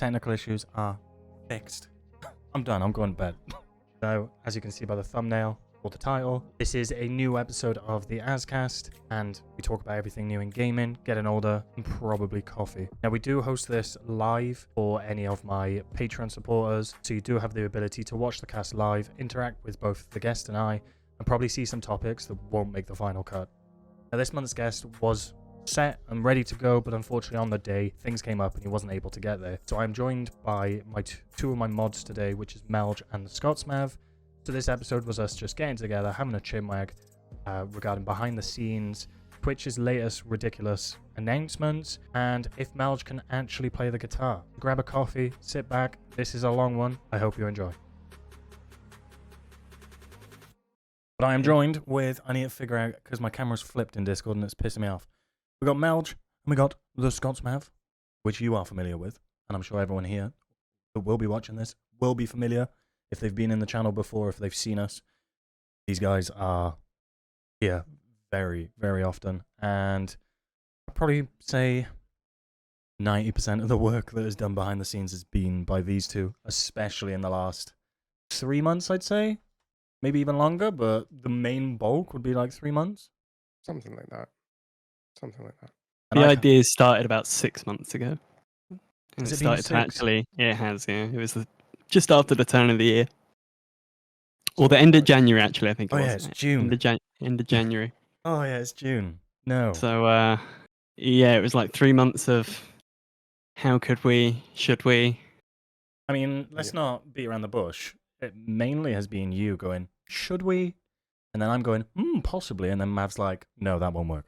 technical issues are fixed. I'm done. I'm going to bed. So, as you can see by the thumbnail or the title, this is a new episode of the Azzcast, and we talk about everything new in gaming, getting older, and probably coffee. Now, we do host this live for any of my Patreon supporters, so you do have the ability to watch the cast live, interact with both the guest and I, and probably see some topics that won't make the final cut. Now, this month's guest was set and ready to go, but unfortunately on the day things came up and he wasn't able to get there. So I'm joined by my two of my mods today, which is Meldj and TheScotsMav. So this episode was us just getting together, having a chinwag regarding behind the scenes, Twitch's latest ridiculous announcements, and if Meldj can actually play the guitar. Grab a coffee, sit back. This is a long one. I hope you enjoy. But I am joined with, I need to figure out, because my camera's flipped in Discord and it's pissing me off. We got Meldj and we got TheScotsMav, which you are familiar with, and I'm sure everyone here that will be watching this will be familiar if they've been in the channel before, if they've seen us. These guys are here very, very often, and I'd probably say 90% of the work that is done behind the scenes has been by these two, especially in the last 3 months, I'd say. Maybe even longer, but the main bulk would be like 3 months. Something like that. Something like that. The idea started about 6 months ago. And Has it it been started to 6? actually, yeah, it has, yeah. It was just after the turn of the year. Or the end of January, actually, I think it Oh was. yeah, it's June. End of January. Oh yeah, it's June. No. So, yeah, it was like 3 months of how could we, should we? I mean, let's not beat around the bush. It mainly has been you going, should we? And then I'm going, possibly. And then Mav's like, no, that won't work.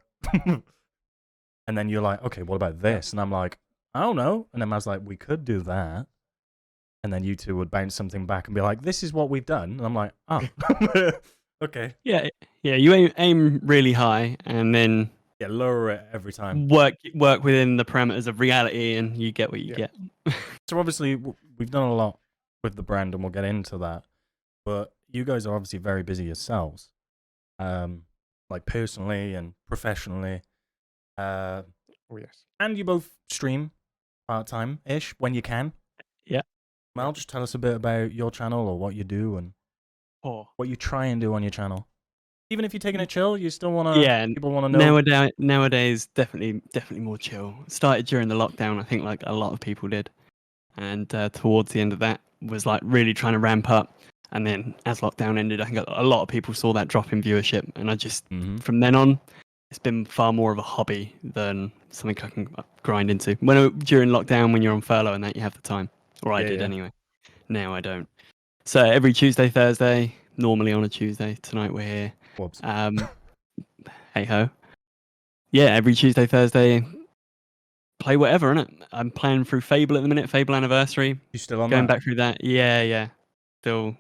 And then you're like, okay, what about this? And I'm like, I don't know. And then Mav's like, we could do that. And then you two would bounce something back and be like, this is what we've done. And I'm like, oh, okay. Yeah, you aim really high and then Yeah, lower it every time. work within the parameters of reality and you get what you get. So obviously, we've done a lot with the brand and we'll get into that. But you guys are obviously very busy yourselves. Like personally and professionally. Oh yes. And you both stream part-time-ish when you can. Yeah. Mel, just tell us a bit about your channel or what you do and what you try and do on your channel. Even if you're taking it chill, you still want to. Yeah, people want to know. Nowadays, definitely more chill. Started during the lockdown, I think, like a lot of people did, and towards the end of that was like really trying to ramp up. And then as lockdown ended, I think a lot of people saw that drop in viewership, and I just from then on, it's been far more of a hobby than something I can grind into. During lockdown, when you're on furlough and that, you have the time, or I did anyway. Now I don't. So every Tuesday, Thursday, normally on a Tuesday. Tonight we're here. Whoops. Hey ho. Yeah, every Tuesday, Thursday, play whatever, innit? I'm playing through Fable at the minute. Fable Anniversary. You still on Going that? back through that. Yeah. Still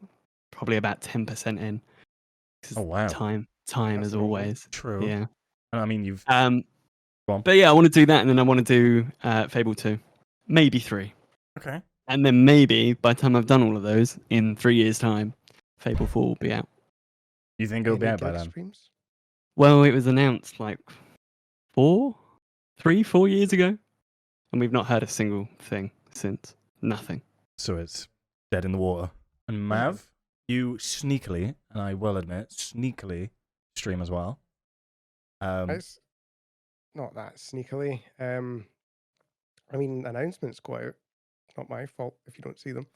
probably about 10% in. Oh wow. Time That's as always. True. Yeah. And I mean, you've. But yeah, I want to do that, and then I want to do Fable 2, maybe 3. Okay. And then maybe by the time I've done all of those, in 3 years' time, Fable 4 will be out. You think it'll be out by then? Streams? Well, it was announced like 4 years ago, and we've not heard a single thing since. Nothing. So it's dead in the water. And Mav, you sneakily, and I will admit, sneakily stream as well. It's not that sneakily. I mean, announcements go out. It's not my fault if you don't see them.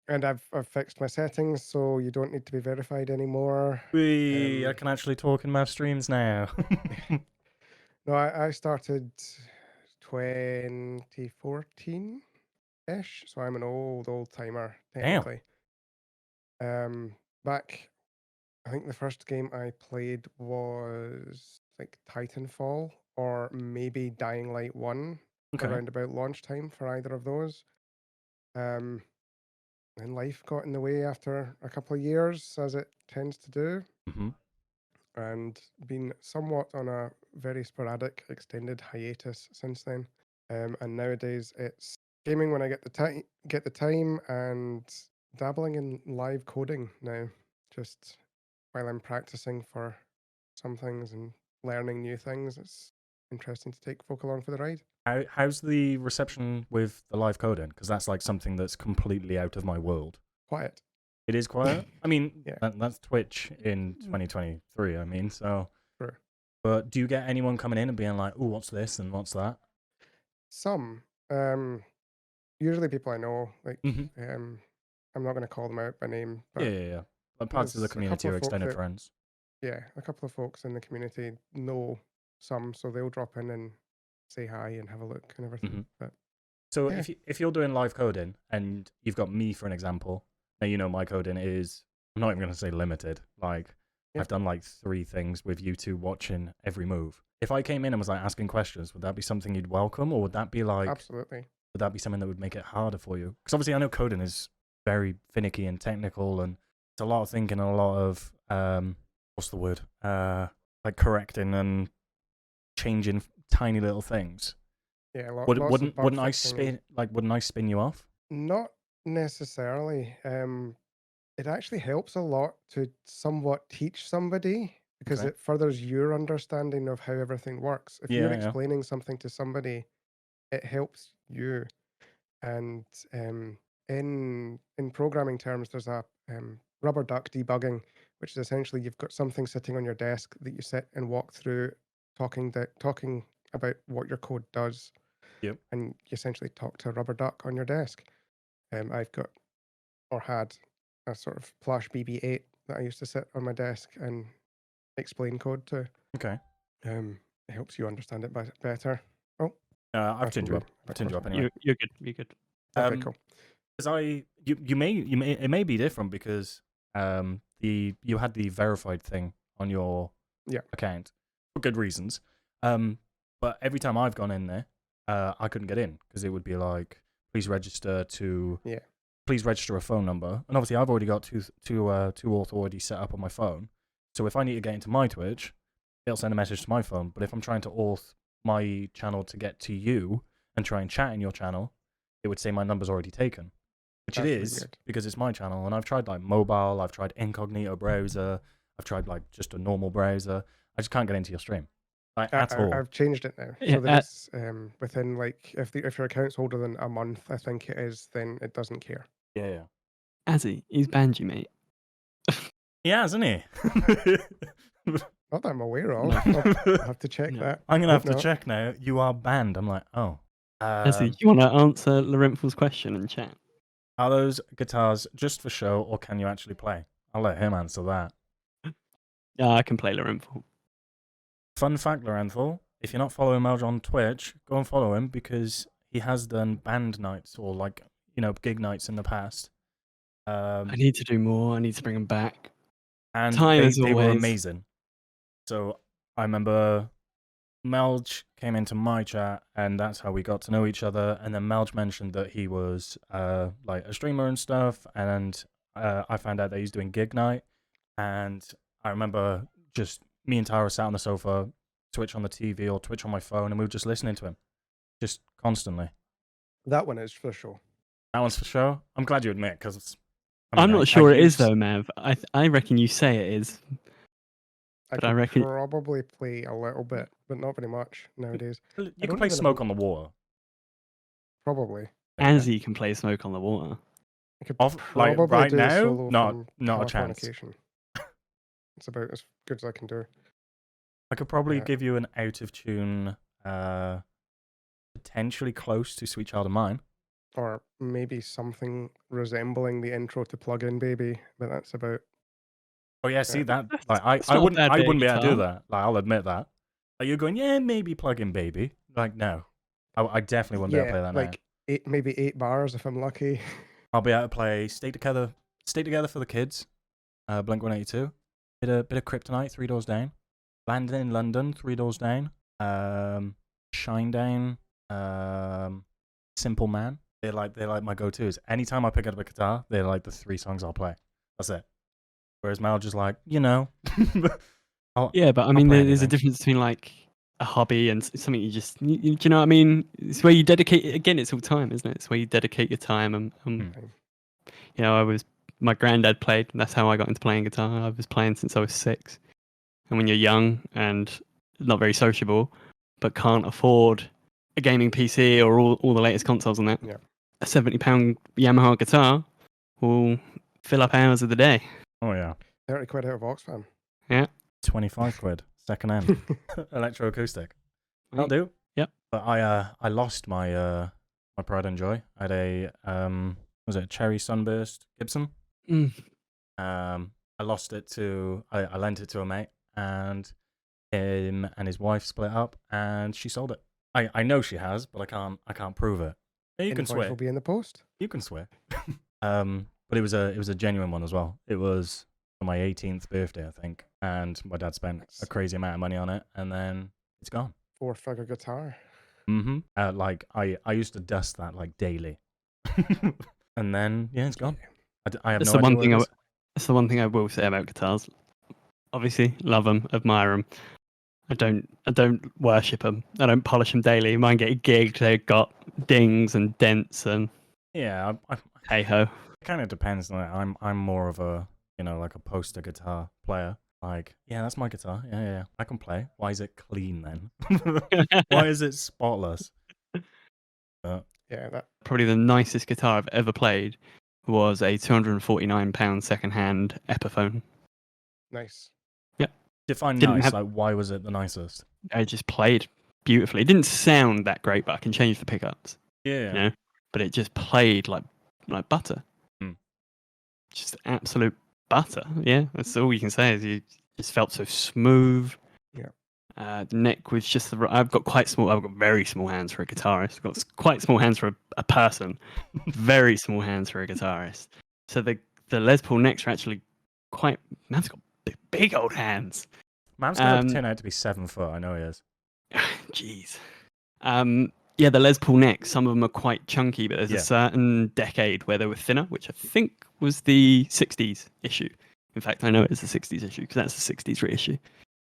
And I've fixed my settings, so you don't need to be verified anymore. I can actually talk in Mav streams now. No, I started 2014-ish, so I'm an old timer technically. Back, I think the first game I played was like Titanfall or maybe Dying Light 1 around about launch time for either of those. And life got in the way after a couple of years, as it tends to do. And been somewhat on a very sporadic extended hiatus since then. And nowadays it's gaming when I get the time and dabbling in live coding now, just while I'm practicing for some things and learning new things. It's interesting to take folk along for the ride. How's the reception with the live coding? Because that's like something that's completely out of my world. Quiet. It is quiet. I mean, Yeah. that's Twitch in 2023. I mean, so. Sure. But do you get anyone coming in and being like, "Oh, what's this and what's that?" Some. Usually people I know, like, Mm-hmm. I'm not going to call them out by name, but Yeah. Like parts of the there's a community couple or of folk extended that, friends. yeah, a couple of folks in the community know some, so they'll drop in and say hi and have a look and everything. Mm-hmm. But So yeah, if you're doing live coding and you've got me for an example, now you know my coding is, I'm not even going to say limited. Like yeah, I've done like 3 things with you two watching every move. If I came in and was like asking questions, would that be something you'd welcome, or would that be like, absolutely. would that be something that would make it harder for you? Because obviously I know coding is very finicky and technical, and it's a lot of thinking and a lot of what's the word? Like correcting and changing tiny little things. Yeah, Would, lots of wouldn't bug wouldn't I fixing. wouldn't I spin you off? Not necessarily. It actually helps a lot to somewhat teach somebody because Okay. it furthers your understanding of how everything works. If you're Yeah. explaining something to somebody, it helps you. And in programming terms, there's a rubber duck debugging, which is essentially you've got something sitting on your desk that you sit and walk through, talking about what your code does, Yep. and you essentially talk to a rubber duck on your desk. I've got or had a sort of plush BB-8 that I used to sit on my desk and explain code to. Okay. It helps you understand it better. Oh, I've that's turned you probably up. a I've bit turned you closer. up anyway. You're good. You're good. Okay, Um, cool. because you may it may be different because you had the verified thing on your Yeah. account for good reasons. But every time I've gone in there, I couldn't get in because it would be like, please register to Yeah. please register a phone number, and obviously I've already got two auth already set up on my phone. So if I need to get into my Twitch, it'll send a message to my phone. But if I'm trying to auth my channel to get to you and try and chat in your channel, it would say my number's already taken, which That's it really is weird. because it's my channel. And I've tried like mobile, I've tried incognito browser, I've tried like just a normal browser. I just can't get into your stream, like at all. I've changed it now Yeah, so that it's within like if your account's older than a month, I think it is, then it doesn't care. Yeah. Azzy, he's banned you, mate. He has, isn't he? Not that I'm aware of. No. I'll have to check No. that. I'm gonna Hope have to not. check now. You are banned. I'm like, oh. Azzy, do you want to answer Laurenthal's question in chat? Are those guitars just for show, or can you actually play? I'll let him answer that. Yeah, I can play Laurenthal. Fun fact, Lorenthal, if you're not following Meldj on Twitch, go and follow him because he has done band nights or like, gig nights in the past. I need to do more. I need to bring them back. And Time as they were always. amazing. So I remember Meldj came into my chat and that's how we got to know each other. And then Meldj mentioned that he was like a streamer and stuff. And I found out that he's doing gig night. And I remember just me and Tara sat on the sofa, Twitch on the TV or Twitch on my phone, and we were just listening to him, just constantly. That one is for sure. That one's for sure. I'm glad you admit, because I'm not sure it is though, Mav. I reckon you say it is. I But could I reckon probably play a little bit, but not very much nowadays. You I can don't play even Smoke know- on the Water. Probably. Azzy can play Smoke on the Water. I could Like probably right do a now, solo not from a chance. Californication. It's about as good as I can do. I could probably Yeah. give you an out of tune, potentially close to Sweet Child of Mine. Or maybe something resembling the intro to Plug In Baby, but that's about. Oh yeah, see that? Like That's I not a wouldn't bad bit of be able to do guitar. that. Like I'll admit that. Like you're going, yeah, maybe Plug In Baby. Like no, I definitely wouldn't be able to play that now. like maybe 8 bars if I'm lucky. I'll be able to play Stay Together for the Kids, Blink 182, bit of Kryptonite, 3 Doors Down, Landing in London, 3 Doors Down, Shine Down, Simple Man. They're like my go-tos. Anytime I pick up a guitar, they're like the 3 songs I'll play. That's it. Whereas Mal just like, Yeah, but I I'll mean, play there's a anything. difference between like a hobby and something you just. Do you know what I mean? It's where you dedicate. Again, it's all time, isn't it? It's where you dedicate your time. And you know, my granddad played. And that's how I got into playing guitar. I was playing since I was 6. And when you're young and not very sociable, but can't afford a gaming PC or all the latest consoles on that. Yeah. A £70 Yamaha guitar will fill up hours of the day. Oh yeah. 30 quid out of Oxfam. Yeah. 25 quid second hand electroacoustic. That'll do. Yep. But I lost my my pride and joy. I had a was it a cherry sunburst Gibson? Mm. I lost it to I lent it to a mate, and him and his wife split up, and she sold it. I know she has, but I can't prove it. Yeah, you can Invoice swear. will be in the post. You can swear. But it was a genuine one as well. It was for my 18th birthday, I think, and my dad spent a crazy amount of money on it, and then it's gone. 4-figure guitar. Mm-hmm. Like I used to dust that like daily, and then yeah, it's gone. I have That's no the idea one what thing. it is. That's the one thing I will say about guitars. Obviously, love them, admire them. I don't worship them. I don't polish them daily. Mine get gigged. They've got dings and dents and Yeah, hey ho. it kind of depends. Like, I'm more of a like a poster guitar player. Like, yeah, that's my guitar. Yeah, I can play. Why is it clean then? Why is it spotless? Yeah, that. Probably the nicest guitar I've ever played was a £249 second-hand Epiphone. Nice. Define Didn't nice. have- Like, why was it the nicest? I just played beautifully. It didn't sound that great, but I can change the pickups. Yeah. You know? But it just played like butter. Just absolute butter. Yeah, that's all you can say. Is you just felt so smooth. Yeah. The neck was just I've got very small hands for a guitarist. I've got quite small hands for a person. Very small hands for a guitarist. So the Les Paul necks are actually quite. Mav's got big old hands. Mav's gonna turn out to be 7 foot. I know he is. Jeez. Yeah, the Les Paul necks, some of them are quite chunky, but there's Yeah. a certain decade where they were thinner, which I think was the 60s issue. In fact, I know it's the 60s issue because that's the 60s reissue.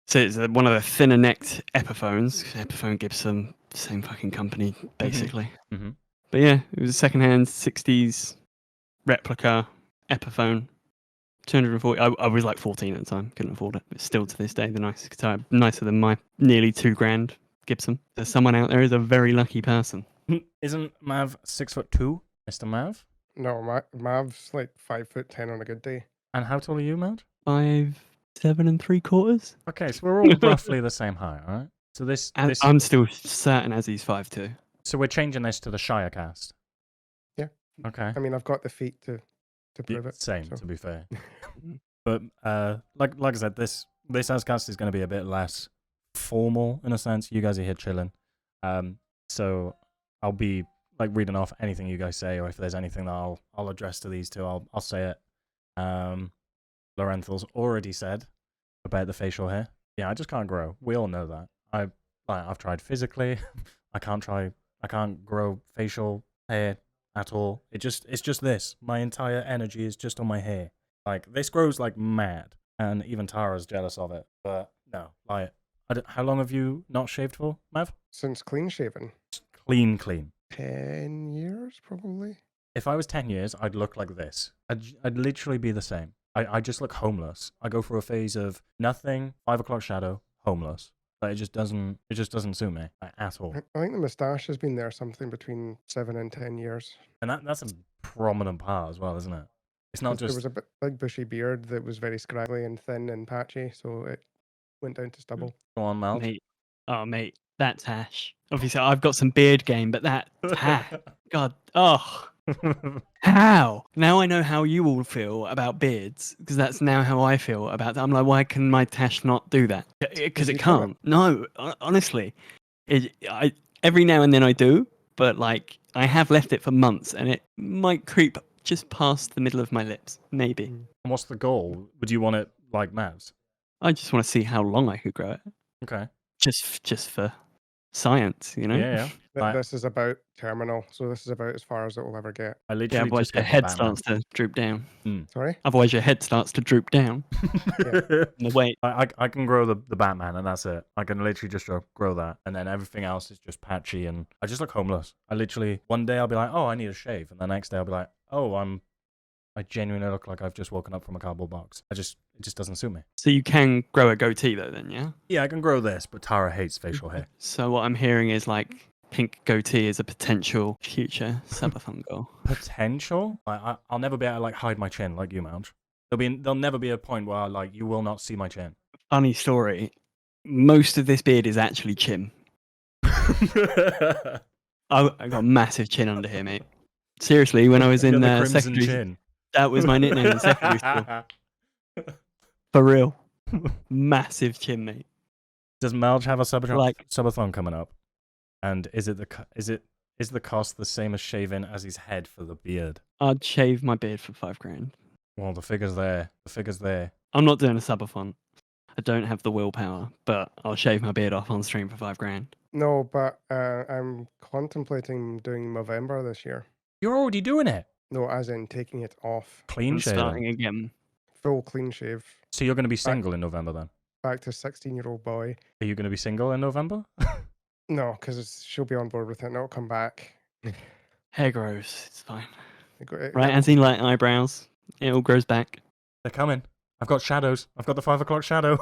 So it's one of the thinner necked Epiphones. Epiphone, Gibson, same fucking company, basically. Mm-hmm. But yeah, it was a second-hand 60s replica Epiphone. 240. I was like 14 at the time, couldn't afford it. But still to this day, the nicest guitar, nicer than my nearly £2,000 Gibson. There's someone out there who's a very lucky person. Isn't Mav 6'2", Mr. Mav? No, Mav's like 5'10" on a good day. And how tall are you, Mav? 5'7" 3/4. Okay, so we're all roughly the same height, all right? So this I'm still certain as he's 5'2". So we're changing this to the Shirecast. Yeah. Okay. I mean, I've got the feet to prove it. Same, so. to be fair. But like I said, this Azzcast is going to be a bit less formal in a sense. You guys are here chilling, so I'll be like reading off anything you guys say, or if there's anything that I'll address to these two, I'll say it. Lorenthal's already said about the facial hair. Yeah, I just can't grow. We all know that. I've tried physically. I can't grow facial hair at all. It's just this. My entire energy is just on my hair. Like, this grows like mad, and even Tara's jealous of it. But no, like, how long have you not shaved for, Mav? Since clean shaven. Clean. 10 years, probably. If I was 10 years, I'd look like this. I'd literally be the same. I just look homeless. I go through a phase of nothing, 5 o'clock shadow, homeless. But it just doesn't suit me at all. I think the moustache has been there something between 7 and 10 years. And that's a prominent part as well, isn't it? It's not just... There was a big bushy beard that was very scraggly and thin and patchy, so it went down to stubble. Go on, Mel. Mate, that's hash. Obviously, I've got some beard game, but that's hash. God, how? Now I know how you all feel about beards, because that's now how I feel about that. I'm like, why can my tash not do that? Because it can't. No, honestly. Every now and then I do, but like, I have left it for months, and it might creep just past the middle of my lips, maybe. And what's the goal? Would you want it like Mavs? I just want to see how long I could grow it. Okay. Just for science, you know? Yeah. This is about terminal, so this is about as far as it will ever get. I literally otherwise just your get head the starts to droop down. Sorry? Otherwise your head starts to droop down. The weight. I can grow the Batman, and that's it. I can literally just grow that, and then everything else is just patchy, and I just look homeless. I literally, one day I'll be like, oh, I need a shave, and the next day I'll be like, oh, I genuinely look like I've just woken up from a cardboard box. It just doesn't suit me. So you can grow a goatee though then, yeah? Yeah, I can grow this, but Tara hates facial hair. So what I'm hearing is like pink goatee is a potential future subathon goal. Potential? I'll never be able to like hide my chin like you, Meldj. There'll never be a point where like you will not see my chin. Funny story. Most of this beard is actually chin. I got a massive chin under here, mate. Seriously, when I was in the crimson secondary, chin. that was my nickname in secondary school. For real, massive chin, mate. Does Meldj have a Like- subathon coming up? And is the cost the same as shaving as his head for the beard? I'd shave my beard for £5,000. Well, the figure's there. The figure's there. I'm not doing a subathon. I don't have the willpower, but I'll shave my beard off on stream for £5,000. No, but I'm contemplating doing Movember this year. You're already doing it. No, as in taking it off. Clean I'm shaving. starting again. Full clean shave. So you're going to be single in November then? Back to 16-year-old boy. Are you going to be single in November? No, because she'll be on board with it and it'll come back. Hair grows. It's fine. Right, Right, as in like eyebrows. It all grows back. They're coming. I've got shadows. I've got the 5 o'clock shadow.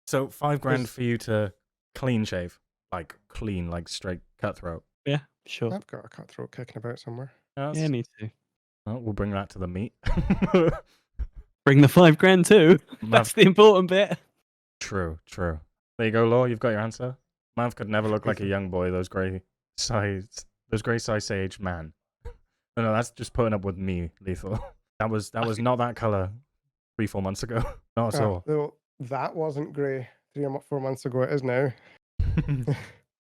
So £5,000 There's- for you to clean shave, like clean, like straight cutthroat. Yeah, sure. I've got a cutthroat kicking about somewhere. That's- Yeah, me too. well, we'll bring that to the meet. Bring the £5,000 too. That's the important bit. True. There you go, Law. You've got your answer. Mav could never look like a young boy. Those grey size age man. No, that's just putting up with me, Lethal. That was not that color 3-4 months ago. Not at all. Though that wasn't grey 3 or 4 months ago. It is now.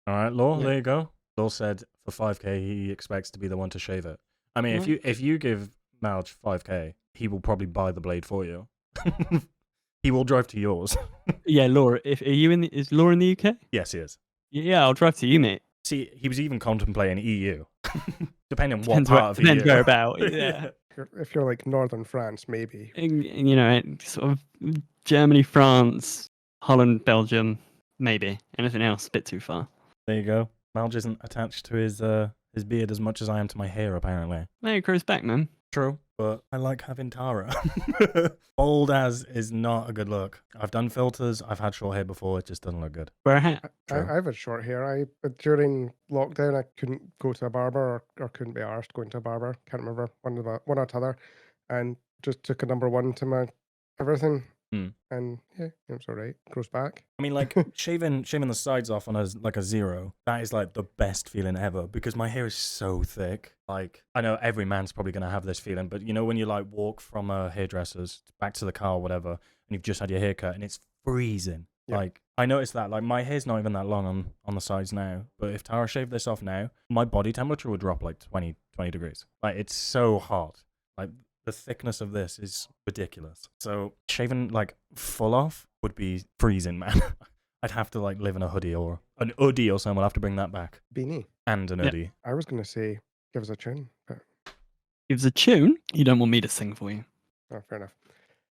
All right, Law. Yeah. There you go. Law said for 5k he expects to be the one to shave it. I mean, if you give Meldj 5k, he will probably buy the blade for you. He will drive to yours. Yeah, Laura. Is Laura in the UK? Yes, he is. Yeah, I'll drive to you, mate. See, he was even contemplating EU, depending on what Depends part of EU. depends whereabout. Yeah. If you're like northern France, maybe. You know, sort of Germany, France, Holland, Belgium, maybe. Anything else, a bit too far. There you go. Meldj isn't attached to his beard as much as I am to my hair, apparently. No, it grows back, man. True, but I like having Tara. Bald as is not a good look. I've done filters. I've had short hair before. It just doesn't look good. Wear a hat. True. I've had short hair. During lockdown, I couldn't go to a barber or couldn't be arsed going to a barber. Can't remember one or t'other, and just took a number 1 to my everything. And yeah, it was alright. Grows back. I mean, like shaving the sides off on a 0. That is like the best feeling ever because my hair is so thick. Like I know every man's probably gonna have this feeling, but you know when you like walk from a hairdresser's back to the car or whatever, and you've just had your hair cut and it's freezing. Yep. Like I noticed that. Like my hair's not even that long on the sides now, but if Tara shaved this off now, my body temperature would drop like 20 degrees. Like it's so hot. Like the thickness of this is ridiculous. So shaving like full off would be freezing, man. I'd have to like live in a hoodie or an hoodie or something. We'll have to bring that back. Beanie. And an Yep. hoodie. I was gonna say give us a tune, but Gives a tune. You don't want me to sing for you. fair enough.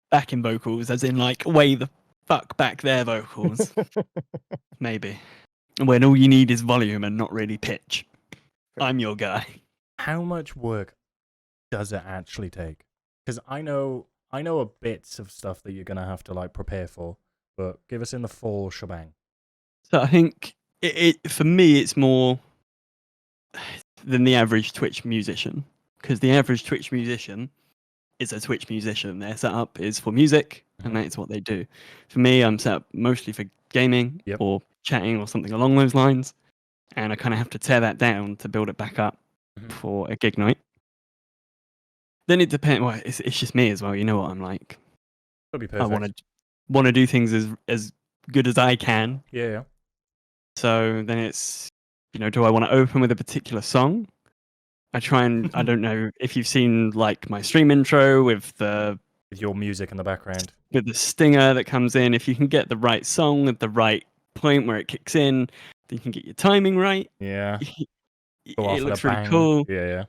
Backing vocals, as in like way the fuck back their vocals. Maybe. When all you need is volume and not really pitch. I'm your guy. How much work does it actually take? Because I know a bits of stuff that you're gonna have to like prepare for, but give us in the full shebang. So I think it for me it's more than the average Twitch musician, because the average Twitch musician is a Twitch musician. Their setup is for music, and that's what they do. For me, I'm set up mostly for gaming Yep. or chatting or something along those lines, and I kind of have to tear that down to build it back up Mhm. for a gig night. Then it depends. Well, it's just me as well. You know what I'm like. That'll be I perfect. want to do things as good as I can. Yeah. So then it's, do I want to open with a particular song? I try and I don't know if you've seen like my stream intro with the With your music in the background. stinger that comes in. If you can get the right song at the right point where it kicks in, then you can get your timing right. Yeah. Go off It with looks a really bang. cool. Yeah.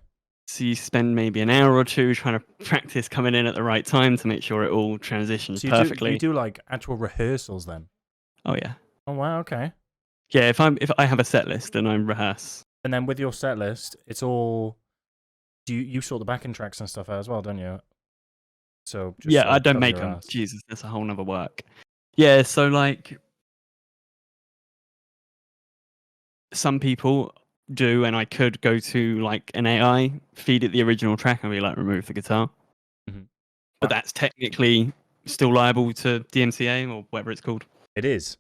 So you spend maybe an hour or two trying to practice coming in at the right time to make sure it all transitions So perfectly. you do like actual rehearsals then? Oh yeah. Oh wow, okay. Yeah, if I have a set list and I rehearse. And then with your set list, it's all you sort the backing tracks and stuff out as well, don't you? So just Yeah, like I don't cover make your them. ass. Jesus, that's a whole nother work. Yeah, so like some people do, and I could go to like an AI, feed it the original track, and be like, remove the guitar. Mhm. But that's technically still liable to DMCA or whatever it's called. It is.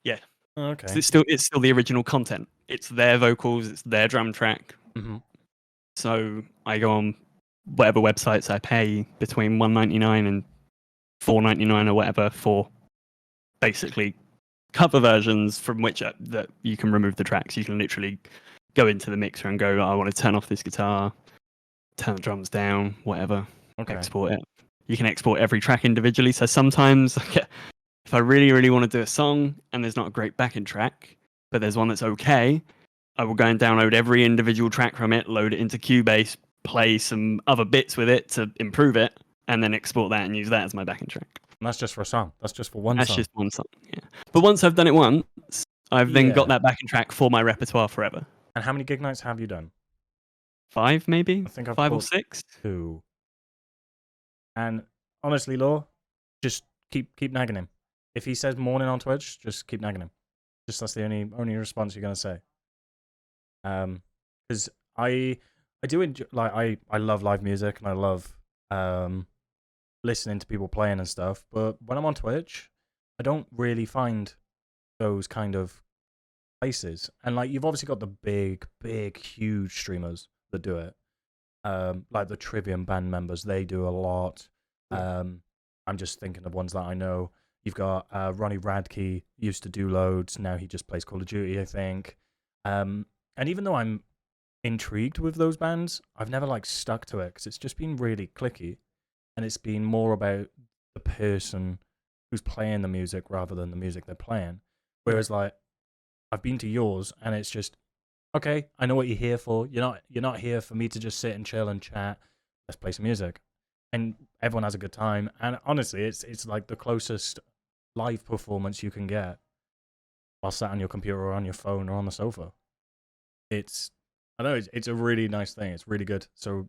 Yeah. Oh, 'Cause okay. it's still the original content. It's their vocals, it's their drum track. Mhm. So I go on whatever websites I pay between $1.99 and $4.99 or whatever for basically cover versions from which that you can remove the tracks. You can literally go into the mixer and go, I want to turn off this guitar, turn the drums down, whatever. Okay. Export it. You can export every track individually. So sometimes, if I really, really want to do a song and there's not a great backing track, but there's one that's okay, I will go and download every individual track from it, load it into Cubase, play some other bits with it to improve it, and then export that and use that as my backing track. And that's just for a song. That's just for one That's song. just one song, yeah. But once I've done it once, I've then got Yeah. that backing track for my repertoire forever. And how many gig nights have you done? 5, maybe? I think I've 5 or caught 6? 2. And honestly, Law, just keep nagging him. If he says morning on Twitch, just keep nagging him. Just that's the only response you're gonna say. Because I do enjoy, like I love live music and I love listening to people playing and stuff. But when I'm on Twitch, I don't really find those kind of places. And like you've obviously got the big, huge streamers that do it. Like the Trivium band members, they do a lot. I'm just thinking of ones that I know. You've got Ronnie Radke used to do loads. Now he just plays Call of Duty, I think. And even though I'm intrigued with those bands, I've never like stuck to it because it's just been really clicky, and it's been more about the person who's playing the music rather than the music they're playing. Whereas like I've been to yours, and it's just okay. I know what you're here for. You're not here for me to just sit and chill and chat. Let's play some music, and everyone has a good time. And honestly, it's like the closest live performance you can get while sat on your computer or on your phone or on the sofa. I know it's a really nice thing. It's really good. So,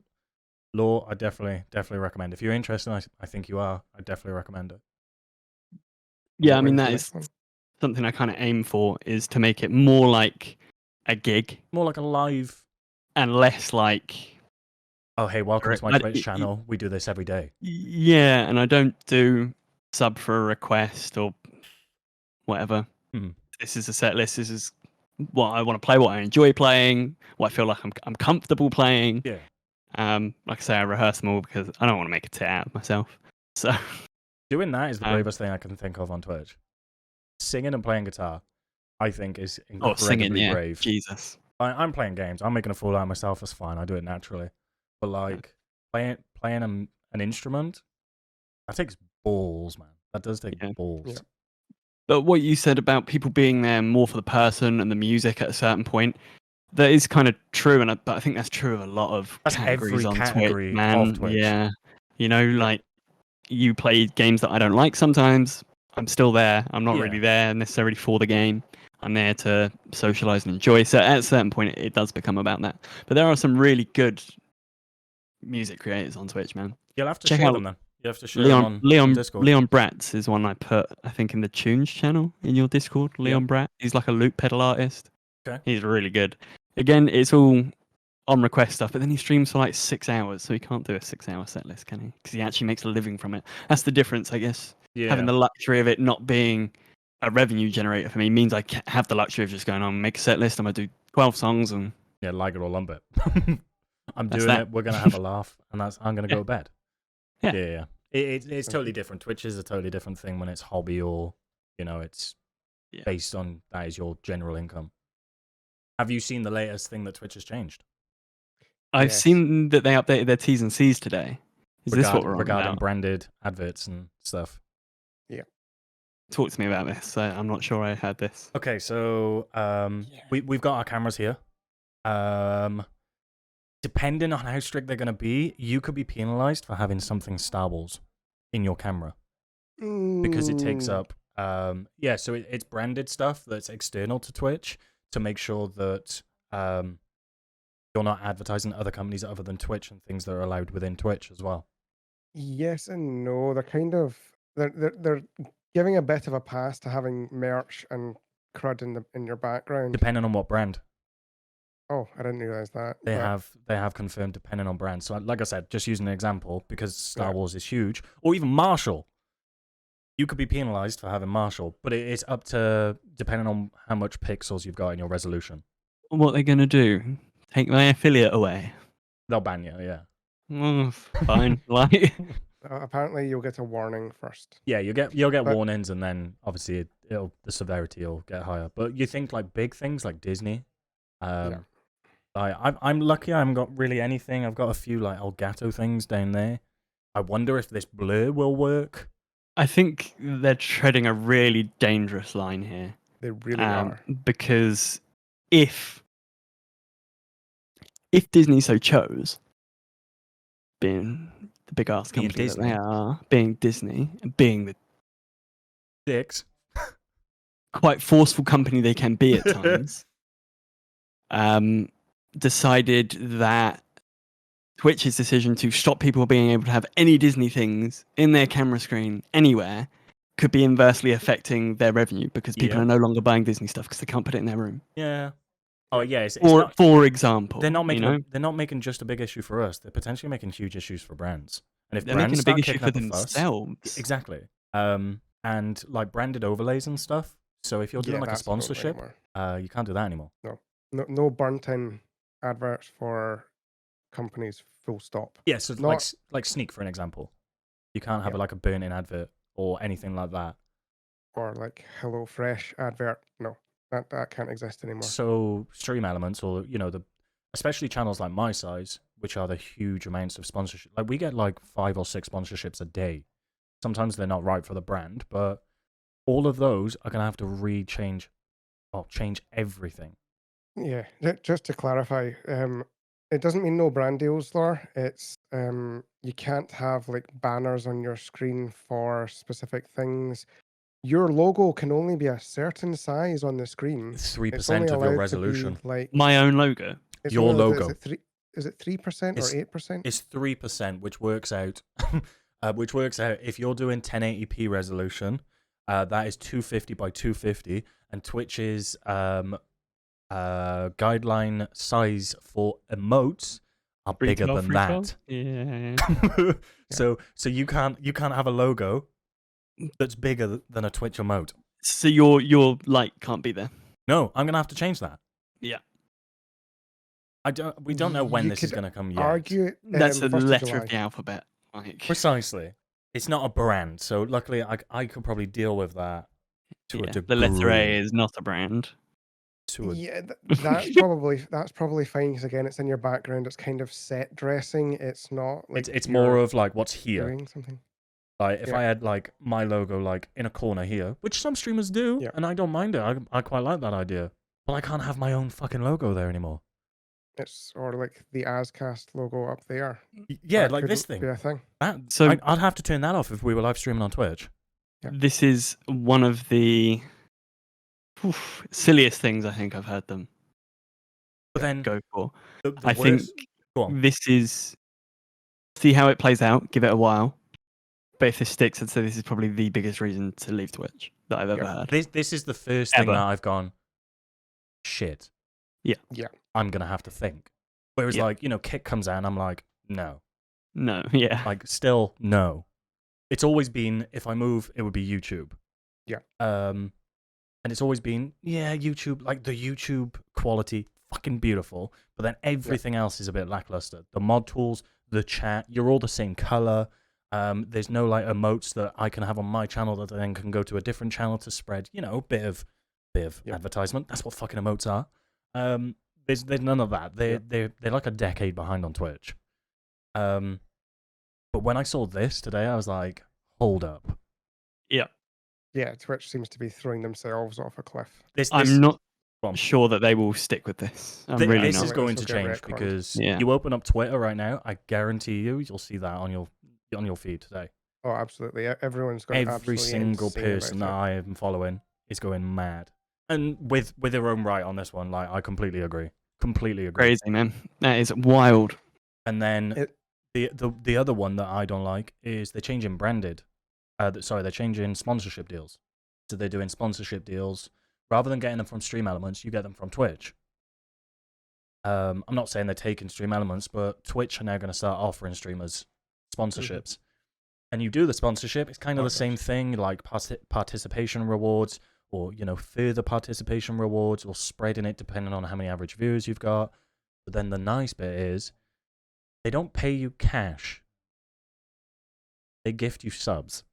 Law, I definitely recommend. If you're interested, I think you are. I definitely recommend it. Yeah, I mean, When's the that next is one? something I kind of aim for, is to make it more like a gig More like a live. and less like, Oh, hey, welcome to my I- Twitch channel. We do this every day. yeah, and I don't do sub for a request or whatever. Hmm. This is a set list. This is what I want to play, what I enjoy playing, what I feel like I'm comfortable playing. Yeah. Like I say, I rehearse them all because I don't want to make a tit out of myself. So Doing that is the bravest thing I can think of on Twitch. Singing and playing guitar, I think, is incredibly singing, yeah, brave. Jesus. I'm playing games. I'm making a fool out of myself. That's fine. I do it naturally. But like playing an instrument, that takes balls, man. That does take balls. Yeah. But what you said about people being there more for the person and the music at a certain point, that is kind of true, but I think that's true of a lot of That's categories every on category Twitch, man. of Twitch. Yeah, like you play games that I don't like sometimes. I'm still there. I'm not really there necessarily for the game. I'm there to socialize and enjoy. So at a certain point, it does become about that. But there are some really good music creators on Twitch, man. You'll have to Check share out them then. You have to share them on Discord. Leon Bratz is one I put, I think, in the Tunes channel in your Discord. Leon Bratt. He's like a loop pedal artist. Okay. He's really good. Again, it's all on request stuff, but then he streams for like 6 hours, so he can't do a 6-hour set list, can he? Because he actually makes a living from it. That's the difference, I guess. Yeah. Having the luxury of it not being a revenue generator for me means I have the luxury of just going on, make a set list, I'm going to do 12 songs and... Yeah, like it or lump it. I'm That's doing that. it, we're going to have a laugh, and I'm going to go to bed. Yeah. Yeah. It's totally different. Twitch is a totally different thing when it's hobby or, it's based on that is your general income. Have you seen the latest thing that Twitch has changed? I've seen that they updated their T's and C's today. Is this what we're on regarding about? branded adverts and stuff? Yeah. Talk to me about this. I'm not sure I had this. Okay, so we've got our cameras here. Depending on how strict they're going to be, you could be penalized for having something Star Wars in your camera because it takes up. So it's branded stuff that's external to Twitch to make sure that you're not advertising to other companies other than Twitch and things that are allowed within Twitch as well. Yes and no. They're kind of they're giving a bit of a pass to having merch and crud in your background. Depending on what brand. Oh, I didn't realize that. They have confirmed depending on brands. So like I said, just using an example, because Star Wars is huge, or even Marshall. You could be penalized for having Marshall, but it's up to, depending on how much pixels you've got in your resolution. What they're going to do? Take my affiliate away? They'll ban you, yeah. Fine. Like, Apparently, you'll get a warning first. yeah, you'll get But- warnings, and then obviously the severity will get higher. But you think like big things like Disney, Yeah. I'm lucky. I haven't got really anything. I've got a few like Elgato things down there. I wonder if this blur will work. I think they're treading a really dangerous line here. They really are. Because if Disney so chose, being the big ass Being company that Disney. they are, being Disney, and being the Dicks. quite forceful company they can be at times, decided that Twitch's decision to stop people being able to have any Disney things in their camera screen anywhere could be inversely affecting their revenue, because people are no longer buying Disney stuff because they can't put it in their room. Yeah. Oh yeah. It's Or, not, for example, they're not making you know? they're not making just a big issue for us. They're potentially making huge issues for brands. And if They're brands making a start big issue kicking for up a fuss, themselves. exactly. And like branded overlays and stuff. So if you're doing like a that's not sponsorship, anymore. you can't do that anymore. No burnt-in adverts for companies. Full stop. Yeah, so Not- like Sneak, for an example. You can't have Yeah. like a burn-in advert or anything like that. Or like HelloFresh advert. No, that can't exist anymore. So stream elements, or especially channels like my size, which are the huge amounts of sponsorship. Like we get like 5 or 6 sponsorships a day. Sometimes they're not right for the brand, but all of those are gonna have to change everything. Yeah, just to clarify, it doesn't mean no brand deals, Laura. It's you can't have like banners on your screen for specific things. Your logo can only be a certain size on the screen. 3% of your resolution. Like My own logo. it's Your only- logo. Is it 3% or It's- 8%? It's 3%, which works out. Which works out if you're doing 1080p resolution, that is 250 by 250, and Twitch's guideline size for emotes are bigger than that. Yeah. So you can't have a logo that's bigger than a Twitch emote. So your light can't be there. No, I'm gonna have to change that. Yeah. We don't know when You this is could gonna come yet. Argue That's the 1st letter July. of the alphabet. Like, Precisely. It's not a brand, so luckily I could probably deal with that to a yeah, degree. the letter A is not a brand. Yeah, that's probably fine, because again, it's in your background. It's kind of set dressing. It's not like it's more you're of like what's here. doing something. Like if Yeah. I had like my logo like in a corner here, which some streamers do, Yeah. and I don't mind it. I quite like that idea. But I can't have my own fucking logo there anymore. It's or like the Azzcast logo up there. Yeah, That like this couldn't thing. be a thing. So- I'd have to turn that off if we were live streaming on Twitch. Yeah. This is one of the silliest things I think I've heard them But then go for. the I think worst- Go on. this is, see how it plays out, give it a while. But if this sticks, I'd say this is probably the biggest reason to leave Twitch that I've ever Yeah. heard. This is the first thing Ever. that I've gone, shit. Yeah. Yeah. I'm gonna have to think. Whereas Yeah. like, Kit comes out and I'm like, no. No, yeah. Like still no. It's always been, if I move, it would be YouTube. Yeah. And it's always been, yeah, YouTube, like the YouTube quality, fucking beautiful. But then everything else is a bit lackluster. The mod tools, the chat, you're all the same color. There's no like emotes that I can have on my channel that then can go to a different channel to spread, bit of Yeah. advertisement. That's what fucking emotes are. There's none of that. They're like a decade behind on Twitch. But when I saw this today, I was like, hold up. Yeah, Twitch seems to be throwing themselves off a cliff. I'm not Go on. sure that they will stick with this. I'm really This not. is going to This will change get retconned. because Yeah. you open up Twitter right now, I guarantee you'll see that on your feed today. Oh, absolutely. Everyone's going Every absolutely single insane person about that I am following is going mad, and with their own right on this one. Like I completely agree. Completely agree. Crazy, man. That is wild. And then It- the other one that I don't like is they're changing branded. They're changing sponsorship deals. So they're doing sponsorship deals rather than getting them from Stream Elements. You get them from Twitch. I'm not saying they're taking Stream Elements, but Twitch are now going to start offering streamers sponsorships. And you do the sponsorship, it's kind of the same thing, like participation rewards, or further participation rewards, or spreading it depending on how many average viewers you've got. But then the nice bit is, they don't pay you cash. They gift you subs.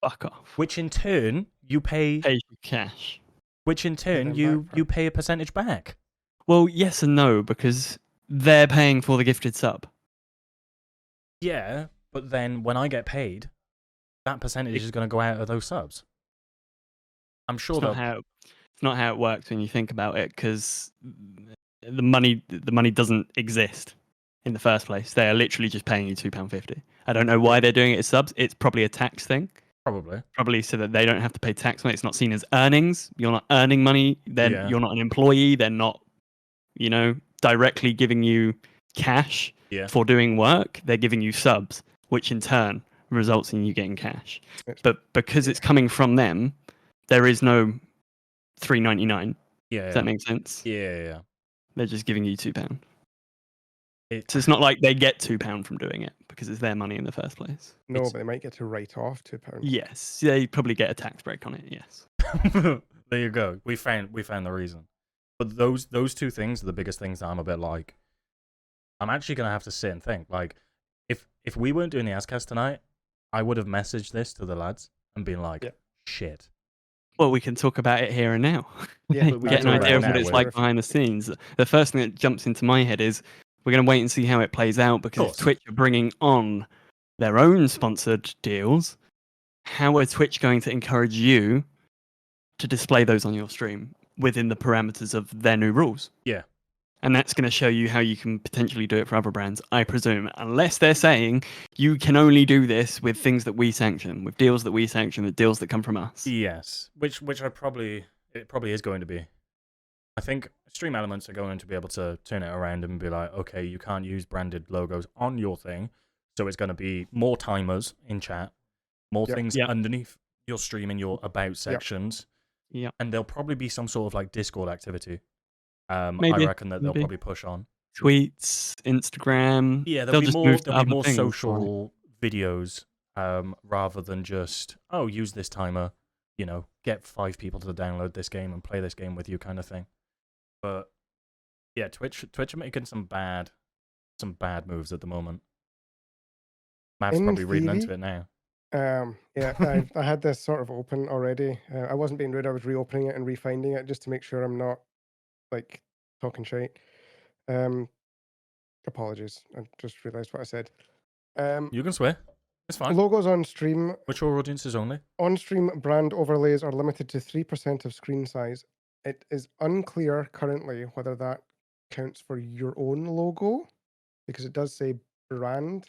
Fuck off. Which in turn, you pay you cash. Which in turn, you pay a percentage back. Well, yes and no, because they're paying for the gifted sub. Yeah, but then when I get paid, that percentage is going to go out of those subs. I'm sure it's not how it works when you think about it, because the money doesn't exist in the first place. They are literally just paying you £2.50. I don't know why they're doing it as subs. It's probably a tax thing. Probably so that they don't have to pay tax on it. It's not seen as earnings. You're not earning money. Then you're not an employee. They're not, directly giving you cash for doing work. They're giving you subs, which in turn results in you getting cash. But because it's coming from them, there is no $3.99. Does that make sense? Yeah. They're just giving you £2. So it's not like they get £2 from doing it, because it's their money in the first place. No, but they might get to write off £2. Yes, they probably get a tax break on it. Yes. There you go. We found the reason. But those two things are the biggest things that I'm a bit like. I'm actually gonna have to sit and think. Like, if we weren't doing the Azzcast tonight, I would have messaged this to the lads and been like, shit. Well, we can talk about it here and now. Yeah, Get an idea of what it's like behind the scenes. The first thing that jumps into my head is we're going to wait and see how it plays out, because if Twitch are bringing on their own sponsored deals, how are Twitch going to encourage you to display those on your stream within the parameters of their new rules? Yeah. And that's going to show you how you can potentially do it for other brands, I presume, unless they're saying you can only do this with things that we sanction, with deals that we sanction, with deals that come from us. Yes, which it probably is going to be. I think Stream Elements are going to be able to turn it around and be like, okay, you can't use branded logos on your thing, so it's going to be more timers in chat, more things underneath your stream in your about sections, and there'll probably be some sort of like Discord activity. Maybe, I reckon that they'll probably push on tweets, Instagram. Yeah, there'll be more social videos rather than just use this timer, get 5 people to download this game and play this game with you kind of thing. But yeah, Twitch are making some bad moves at the moment. Mav's probably reading into it now. I had this sort of open already. I wasn't being rude. I was reopening it and refinding it just to make sure I'm not like talking shit. Apologies. I just realized what I said. You can swear. It's fine. Logos on stream. Mature audiences only. On stream brand overlays are limited to 3% of screen size. It is unclear currently whether that counts for your own logo, because it does say brand.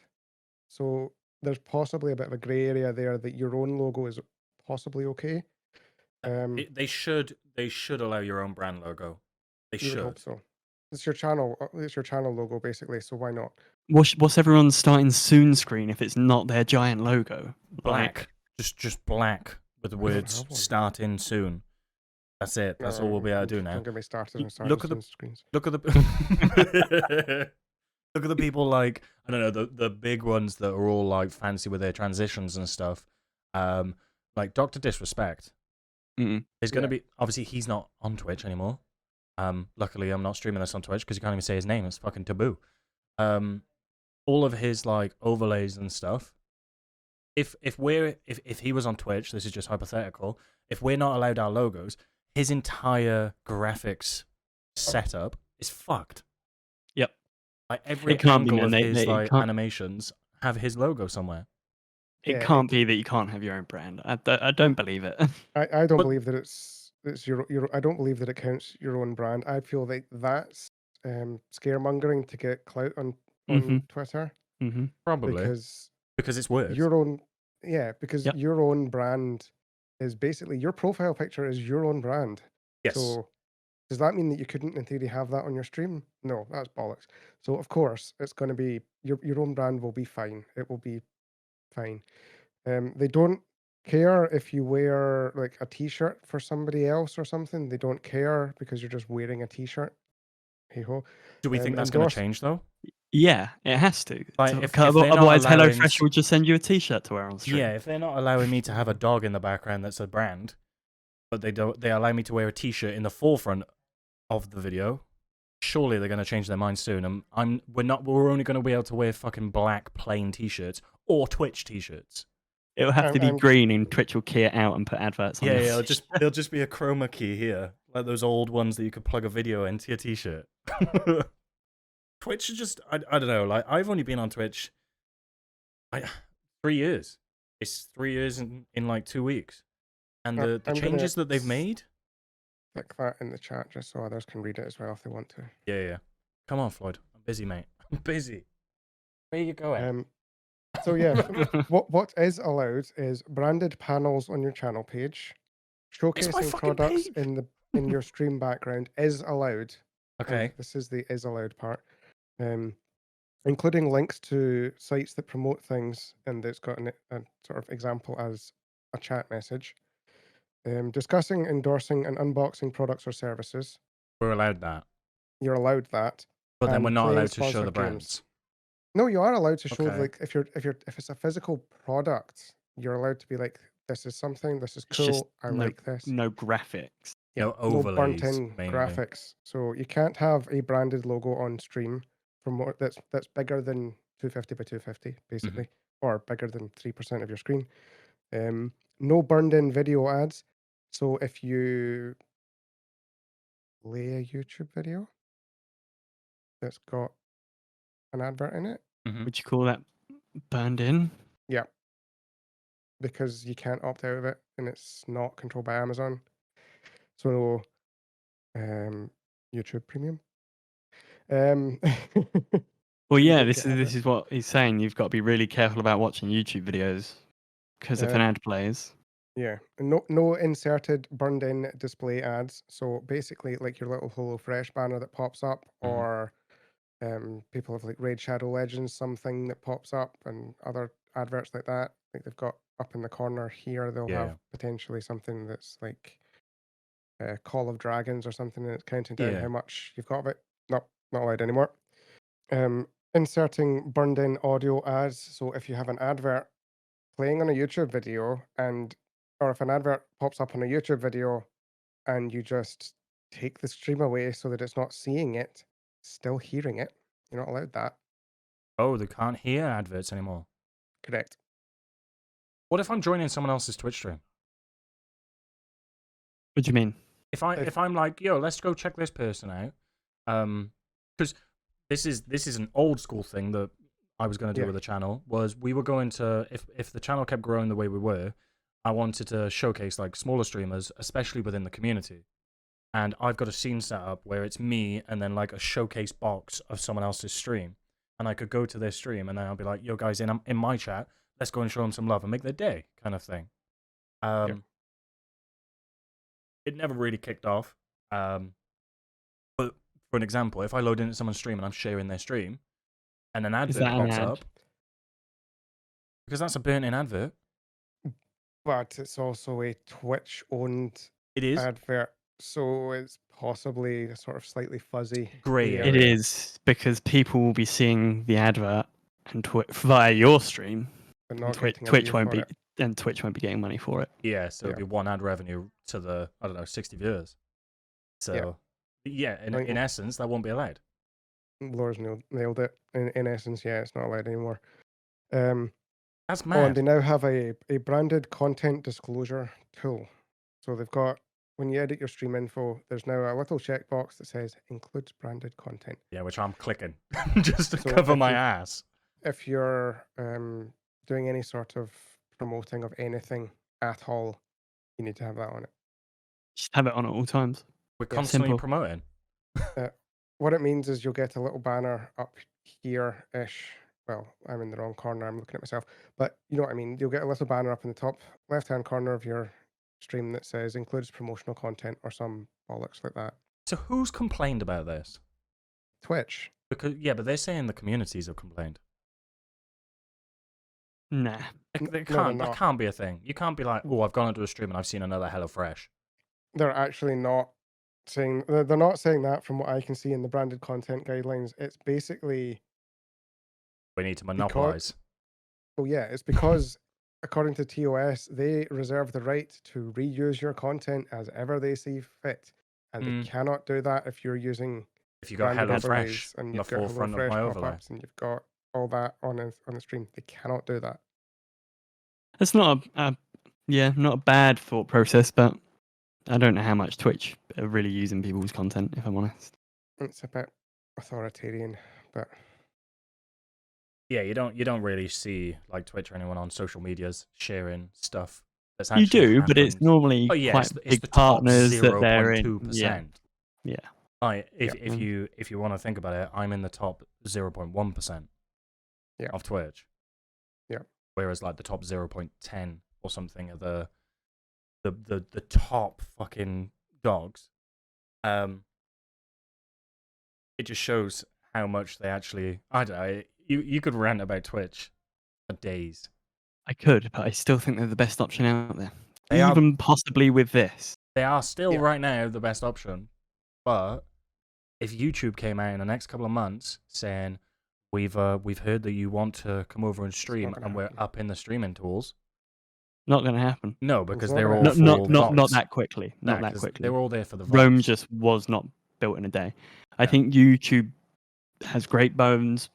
So there's possibly a bit of a grey area there that your own logo is possibly okay. They should allow your own brand logo. They should. I hope so. It's your channel. It's your channel logo basically. So why not? What's everyone's starting soon screen if it's not their giant logo? Black. Just black with the words starting soon. That's it. That's all we'll be able to do now. Don't get me started on look at the screens. Look at the look at the people like, I don't know, the big ones that are all like fancy with their transitions and stuff. Like Dr. Disrespect. There's gonna be, obviously he's not on Twitch anymore. Luckily I'm not streaming this on Twitch because you can't even say his name. It's fucking taboo. All of his like overlays and stuff. If he was on Twitch, this is just hypothetical. If we're not allowed our logos, his entire graphics setup is fucked. Yep. Like every angle of his like animations have his logo somewhere. It can't be that you can't have your own brand. I don't believe it. I don't believe that it's your. I don't believe that it counts your own brand. I feel that that's scaremongering to get clout on Twitter. Probably because it's words. Your own, because your own brand is basically your profile picture is your own brand. Yes. So does that mean that you couldn't in theory have that on your stream? No, that's bollocks. So of course it's going to be your own brand will be fine. It will be fine. They don't care if you wear like a t-shirt for somebody else or something. They don't care because you're just wearing a t-shirt. hey ho. Do we think that's going to Endorse. change though? Yeah, it has to. Like, So- if they're not otherwise, allowing HelloFresh will just send you a T-shirt to wear on stream. Yeah, if they're not allowing me to have a dog in the background that's a brand, but they allow me to wear a T-shirt in the forefront of the video, surely they're going to change their mind soon. And we're only going to be able to wear fucking black plain T-shirts or Twitch T-shirts. It'll have to be green, and Twitch will key it out and put adverts on. Yeah, your there'll just be a chroma key here, like those old ones that you could plug a video into your T-shirt. Twitch is just, I don't know. Like, I've only been on Twitch 3 years. It's 3 years in like 2 weeks. And the changes that they've made. Click that in the chat just so others can read it as well if they want to. Yeah. Come on, Floyd. I'm busy, mate. I'm busy. Where you going? So yeah, what is allowed is branded panels on your channel page, showcasing products in your stream background is allowed. Okay. This is the is allowed part. Including links to sites that promote things, and it's got a sort of example as a chat message. Discussing, endorsing, and unboxing products or services. We're allowed that. You're allowed that. But then we're not allowed to show the brands. No, you are allowed to show like if it's a physical product, you're allowed to be like, this is something, this is cool, I like this. No graphics. Yeah, no overlays, no burnt-in graphics. So you can't have a branded logo on stream for more that's bigger than 250 by 250, basically, or bigger than 3% of your screen. No burned-in video ads. So if you play a YouTube video that's got an advert in it, would you call that burned in? Yeah, because you can't opt out of it, and it's not controlled by Amazon. So, YouTube Premium. Well, yeah, this is what he's saying. You've got to be really careful about watching YouTube videos because if an ad plays. Yeah, and no inserted burned-in display ads. So basically, like your little HelloFresh banner that pops up, or people have like Raid Shadow Legends, something that pops up, and other adverts like that. Like they've got up in the corner here, they'll have potentially something that's like Call of Dragons or something, and it's counting down how much you've got of it. Not allowed anymore. Inserting burned-in audio ads. So if you have an advert playing on a YouTube video, or if an advert pops up on a YouTube video, and you just take the stream away so that it's not seeing it, still hearing it, you're not allowed that. Oh, they can't hear adverts anymore. Correct. What if I'm joining someone else's Twitch stream? What do you mean? If I'm like, yo, let's go check this person out, because this is an old school thing that I was going to do with the channel. Was we were going to, if the channel kept growing the way we were, I wanted to showcase like smaller streamers, especially within the community. And I've got a scene set up where it's me and then like a showcase box of someone else's stream, and I could go to their stream and then I'll be like, yo guys, in my chat, let's go and show them some love and make their day, kind of thing. It never really kicked off. But for an example, if I load into someone's stream and I'm sharing their stream, and an advert pops up, because that's a burnt-in advert. But it's also a Twitch-owned advert, so it's possibly a sort of slightly fuzzy grey area. It is, because people will be seeing the advert and via your stream, but not Twitch won't be, and Twitch won't be getting money for it. Yeah, so it'll be one ad revenue to the 60 viewers. So in essence, that won't be allowed. Laura's nailed it. In essence, it's not allowed anymore. That's mad. Oh, and they now have a branded content disclosure tool. So they've got, when you edit your stream info, there's now a little checkbox that says includes branded content. Yeah, which I'm clicking just to cover my ass. If you're doing any sort of promoting of anything at all, you need to have that on it. Just have it on at all times. We're constantly promoting. What it means is you'll get a little banner up here-ish. Well, I'm in the wrong corner. I'm looking at myself. But you know what I mean. You'll get a little banner up in the top left-hand corner of your stream that says includes promotional content or some bollocks like that. So who's complained about this? Twitch. Because but they're saying the communities have complained. Nah. That can't be a thing. You can't be like, oh, I've gone into a stream and I've seen another HelloFresh. They're actually not saying they're not saying that from what I can see in the branded content guidelines. It's basically We need to because monopolize. it's because according to TOS, they reserve the right to reuse your content as ever they see fit, and they cannot do that if you're using If you got branded HelloFresh overlays and in the you've got forefront of my HelloFresh overlay. pop-ups and you've got all that on the stream. They cannot do that. It's not not a bad thought process, but I don't know how much Twitch are really using people's content, if I'm honest. It's a bit authoritarian, but Yeah, you don't really see like Twitch or anyone on social medias sharing stuff that's You actually do, but it's happened. normally Oh yeah, quite it's big the top partners that they're in. 0.2%. Yeah. If you want to think about it, I'm in the top 0.1% of Twitch. Yeah. Whereas like the top 0.10 or something are the top fucking dogs. It just shows how much they actually. I don't know. You could rant about Twitch for days. I could, but I still think they're the best option out there. They are- Even possibly with this. They are still right now the best option, but if YouTube came out in the next couple of months saying we've heard that you want to come over and stream and we're up in the streaming tools, Not going to happen. no, because not they're gonna all happen. for Not that quickly. Not that 'cause quickly. They're all there for the Rome votes. just was not built in a day. I Yeah. think YouTube has great bones,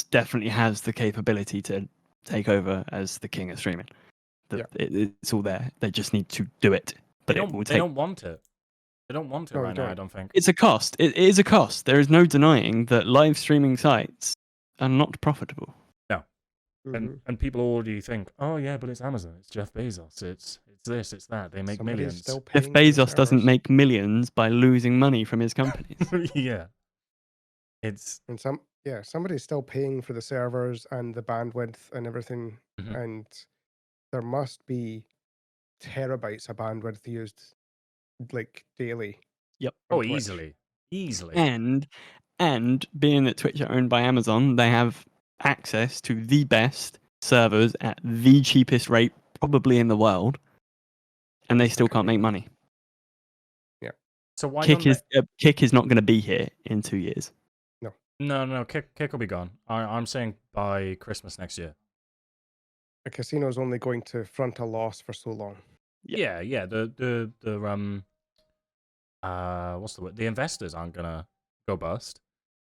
definitely has the capability to take over as the king of streaming. It's all there. They just need to do it. But They it will don't. take. They don't want it. They don't want it No, right you now. I don't. don't think. It's a cost. It is a cost. There is no denying that live streaming sites are not profitable. No. Mhm. And people already think, oh yeah, but it's Amazon, it's Jeff Bezos, it's this, it's that. They make Somebody's millions. still Jeff paying for the Bezos doesn't servers. make millions by losing money from his companies. Yeah. It's And somebody's still paying for the servers and the bandwidth and everything, Mhm. and there must be terabytes of bandwidth used like daily. Yep. on oh Twitch. easily. And being that Twitch are owned by Amazon, they have access to the best servers at the cheapest rate probably in the world, and they still can't make money. So why Kick don't Kick is not going to be here in 2 years. No, Kick will be gone. I'm saying by Christmas next year. A casino's only going to front a loss for so long. Yeah. The what's the word? The investors aren't gonna go bust,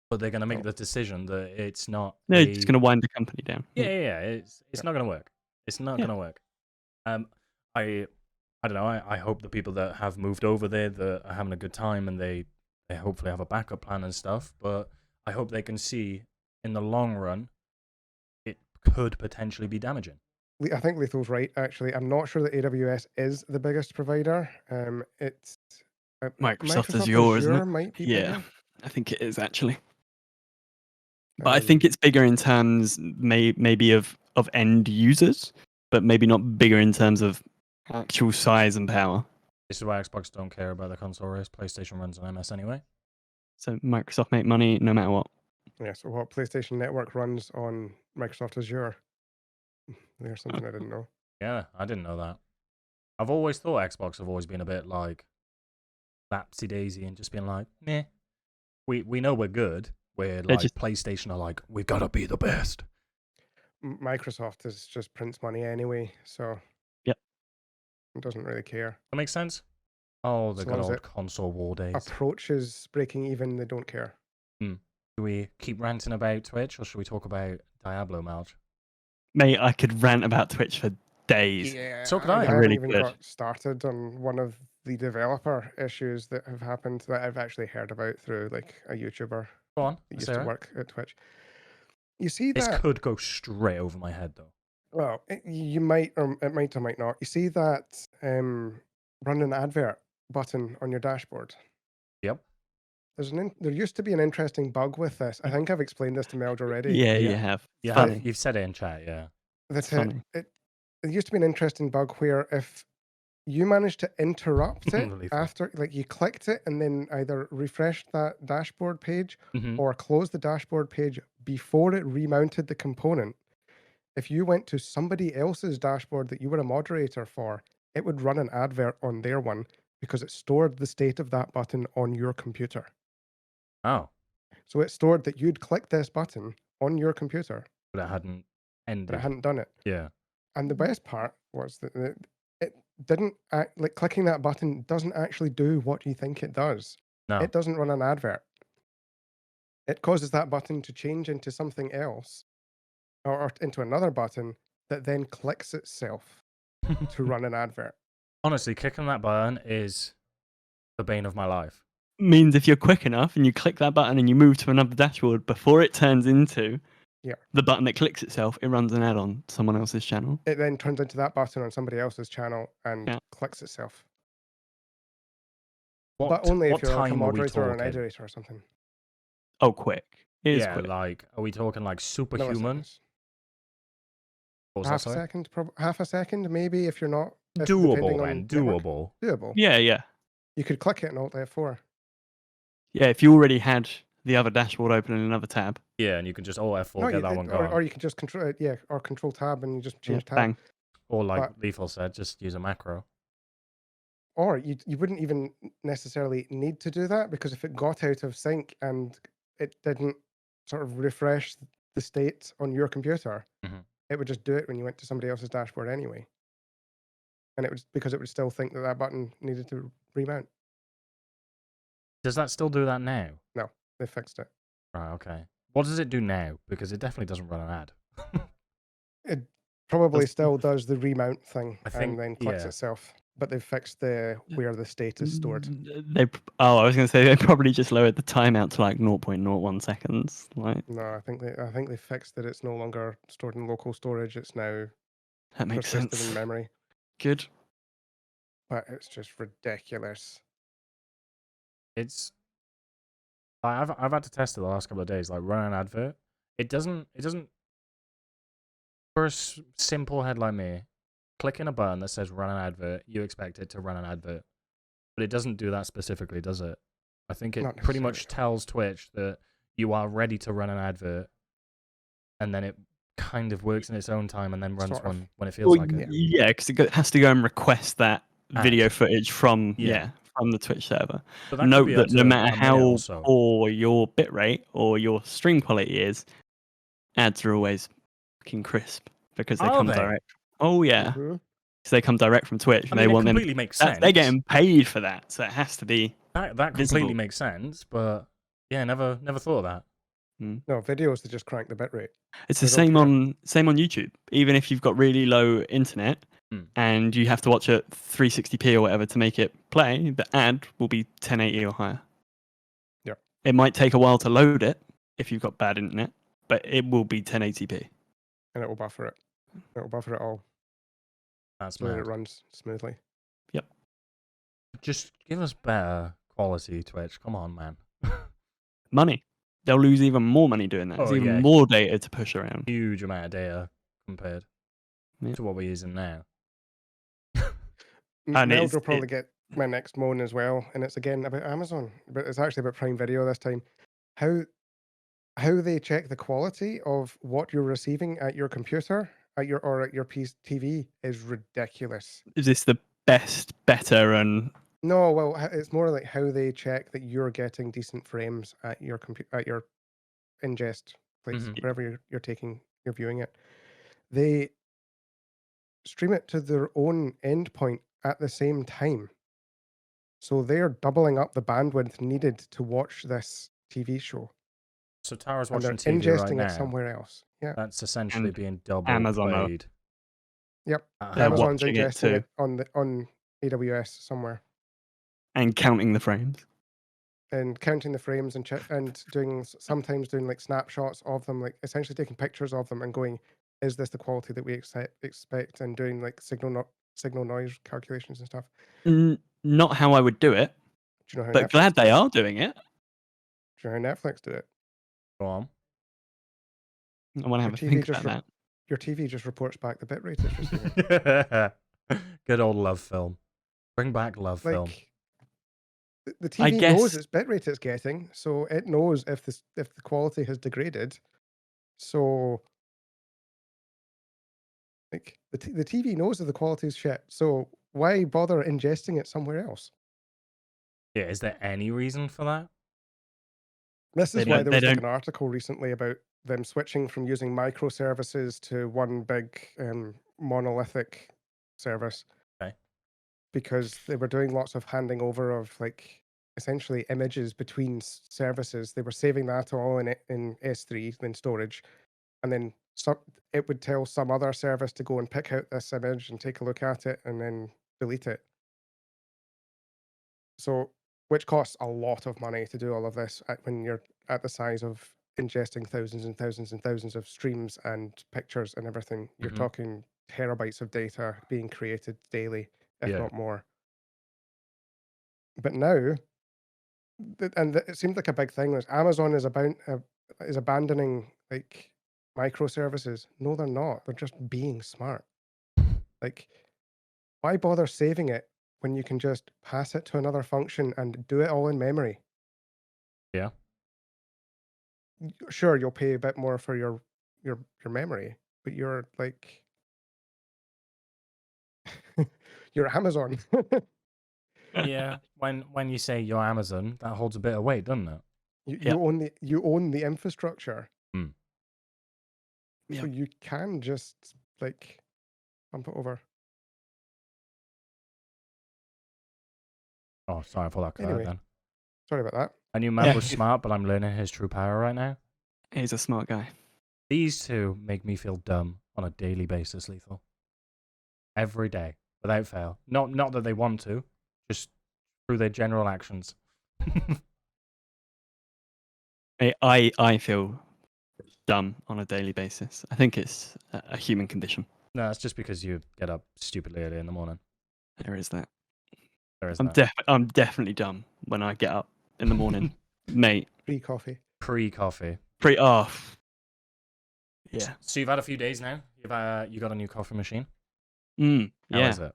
but they're gonna make the decision that it's not. They're just going to wind the company down. Yeah. It's not gonna work. It's not gonna work. I don't know. I hope the people that have moved over there that are having a good time and they hopefully have a backup plan and stuff. But I hope they can see in the long run it could potentially be damaging. I think Lethal's right. Actually, I'm not sure that AWS is the biggest provider. It's Microsoft Azure, isn't it? Might be Yeah, bigger. I think it is actually. But I think it's bigger in terms maybe of end users, but maybe not bigger in terms of actual size and power. This is why Xbox don't care about the console race. PlayStation runs on MS anyway. So Microsoft make money no matter what. Yeah. So what PlayStation Network runs on Microsoft Azure? There's something I didn't know. Yeah, I didn't know that. I've always thought Xbox have always been a bit like lapsy daisy and just been like, meh. We know we're good. We're like PlayStation are like, we gotta be the best. Microsoft is just prints money anyway, so yep, it doesn't really care. That makes sense. Oh, the good old console war days. Approaches breaking even, they don't care. Do we keep ranting about Twitch or should we talk about Diablo, Meldj? Mate, I could rant about Twitch for days. Yeah, so could I. haven't really even got started on one of the developer issues that have happened that I've actually heard about through like a YouTuber. Go on. That used to work at Twitch. You see this that could go straight over my head though. Well, you might, or it might or might not. You see that run an advert button on your dashboard? Yep. There used to be an interesting bug with this. I think I've explained this to Meldj already. Yeah, you have. You've said it in chat, yeah. That's it. It used to be an interesting bug where if you managed to interrupt it after, like you clicked it and then either refreshed that dashboard page or closed the dashboard page before it remounted the component, if you went to somebody else's dashboard that you were a moderator for, it would run an advert on their one because it stored the state of that button on your computer. Oh, So it stored that you'd click this button on your computer, but it hadn't but it ended. hadn't done it. Yeah. And the best part was that it didn't act like clicking that button doesn't actually do what you think it does. No. It doesn't run an advert. It causes that button to change into something else or into another button that then clicks itself to run an advert. Honestly, clicking that button is the bane of my life. Means if you're quick enough and you click that button and you move to another dashboard before it turns into the button that clicks itself, it runs an ad on someone else's channel. It then turns into that button on somebody else's channel and clicks itself. But only if you're like a moderator or an editor or something. Oh, quick. It is quick. Like, are we talking like superhuman? Half a second, maybe, if you're not... Doable, then. Doable. Doable. Yeah, yeah. You could click it and Alt F4. Yeah, if you already had the other dashboard open in another tab. Yeah, and you can just Alt F4, get that one going. Or you can just control it, or Control Tab and you just change tab. Bang. Or like Lethal said, just use a macro. Or you wouldn't even necessarily need to do that, because if it got out of sync and it didn't sort of refresh the state on your computer, it would just do it when you went to somebody else's dashboard anyway. And it would, because it would still think that that button needed to remount. Does that still do that now? No, they fixed it. Right, okay. What does it do now? Because it definitely doesn't run an ad. It probably still does the remount thing and then clicks yeah. itself. But they've fixed where the state is stored. I was going to say they probably just lowered the timeout to like 0.01 seconds. Like, no, I think they fixed that it's no longer stored in local storage. It's now that makes persisted sense. in memory. Good. But it's just ridiculous. It's I've had to test it the last couple of days. Like, run an advert. It doesn't. For a simple head like me, clicking a button that says run an advert, you expect it to run an advert, but it doesn't do that specifically, does it? I think it pretty much tells Twitch that you are ready to run an advert, and then it kind of works in its own time and then runs one when it feels like it. Yeah, because it has to go and request that video footage from from the Twitch server. So that note that no matter how poor your bitrate or your stream quality is, ads are always fucking crisp because they come direct. Oh yeah, because they come direct from Twitch and they want them. Completely makes sense. They're getting paid for that, so it has to be. That completely makes sense, but yeah, never thought of that. No, videos they just crank the bitrate. It's the same on YouTube. Even if you've got really low internet and you have to watch it 360p or whatever to make it play, the ad will be 1080 or higher. Yeah. It might take a while to load it if you've got bad internet, but it will be 1080p. And it will buffer it. It will buffer it all. That's so that it runs smoothly. Yep. Just give us better quality, Twitch. Come on, man. Money. They'll lose even more money doing that. There's even more data to push around. Huge amount of data compared to what we're using now. And Meldj will probably get my next moan as well, and it's again about Amazon, but it's actually about Prime Video this time. How they check the quality of what you're receiving at your computer, at your TV is ridiculous. Is this the best, better, and? No, well, it's more like how they check that you're getting decent frames at your at your ingest place, wherever you're viewing it. They stream it to their own endpoint at the same time. So they're doubling up the bandwidth needed to watch this TV show. So Tara's watching TV ingesting right now. it somewhere else. Yeah. That's essentially being double Amazon played. Yep. Amazon's ingesting it on AWS somewhere. And counting the frames. And counting the frames and sometimes doing like snapshots of them, like essentially taking pictures of them and going, is this the quality that we expect? And doing like signal noise calculations and stuff. Not how I would do it. Do you know how but Netflix glad they are doing it. Do you know how Netflix do it? Go on. I want to have a think about that. Your TV just reports back the bitrate it's receiving. Good old love film. Bring back love film. The TV knows its bitrate it's getting, so it knows if the quality has degraded. So, like the TV knows that the quality is shit. So why bother ingesting it somewhere else? Yeah, is there any reason for that? This is They why don't- there they was like don't- an article recently about them switching from using microservices to one big monolithic service. Okay. Because they were doing lots of handing over of like essentially images between services. They were saving that all in S3 in storage, and then it would tell some other service to go and pick out this image and take a look at it and then delete it. So, which costs a lot of money to do all of this when you're at the size of ingesting thousands and thousands and thousands of streams and pictures and everything. You're talking terabytes of data being created daily, if Yeah. not more. But now, it seemed like a big thing was Amazon is abandoning like microservices. No, they're not. They're just being smart. Like, why bother saving it when you can just pass it to another function and do it all in memory? Yeah. Sure, you'll pay a bit more for your memory, but you're like you're Amazon. Yeah. When you say you're Amazon, that holds a bit of weight, doesn't it? You own the infrastructure. Hmm. So Yep. you can just like bump it over. Oh, sorry, I thought that cut out Anyway. then. Sorry about that. I knew Mav was smart, but I'm learning his true power right now. He's a smart guy. These two make me feel dumb on a daily basis, Lethal. Every day, without fail. Not that they want to, just through their general actions. I feel dumb on a daily basis. I think it's a human condition. No, that's just because you get up stupidly early in the morning. There is that. There is I'm that. I'm definitely dumb when I get up in the morning, mate. Pre-coffee. Pre-coffee. Oh, yeah. So you've had a few days now. You got a new coffee machine. How Yeah. is it?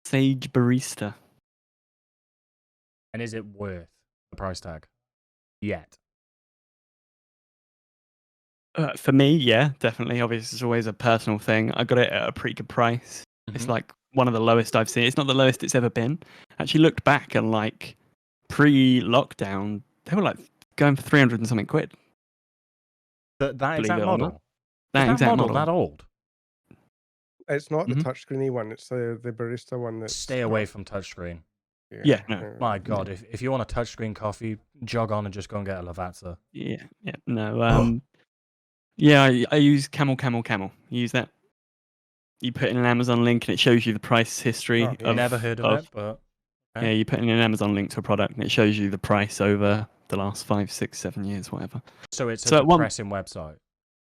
Sage Barista. And is it worth the price tag? Yet. For me, yeah, definitely. Obviously, it's always a personal thing. I got it at a pretty good price. It's like one of the lowest I've seen. It's not the lowest it's ever been. Actually, looked back and like pre-lockdown, they were like going for 300 and something quid. That Believe exact it or model. not. That Is exact model model. that old? It's not the Mhm. touchscreeny one. It's the barista one. That's Stay away from touchscreen. Yeah, no. My God, if you want a touchscreen coffee, jog on and just go and get a Lavazza. Yeah, no. Yeah, I use Camel. You use that. You put in an Amazon link and it shows you the price history. Oh, yeah. I've never heard of it, but Yeah, you put in an Amazon link to a product and it shows you the price over the last 5, 6, 7 years, whatever. so it's So a at one- depressing website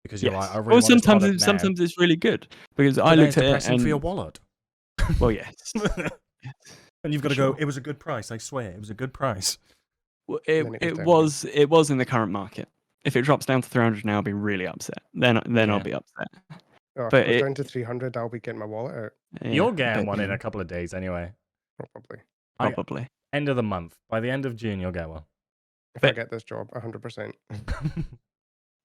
because you're like, I really Well, want this sometimes product now. sometimes it's really good because But I then looked it's at it depressing and for your wallet. well, yes. And you've got to Sure. go. It was a good price. I swear, it was a good price. Well, then it it goes down was in the current market. If it drops down to 300 now, I'll be really upset. Then Yeah. I'll be upset. Oh, But if it goes it- down to 300, I'll be getting my wallet out. Yeah, You're I getting bet one you in will. a couple of days anyway. Probably. Probably. End of the month. By the end of June, you'll get one. If I But- get this job, 100%.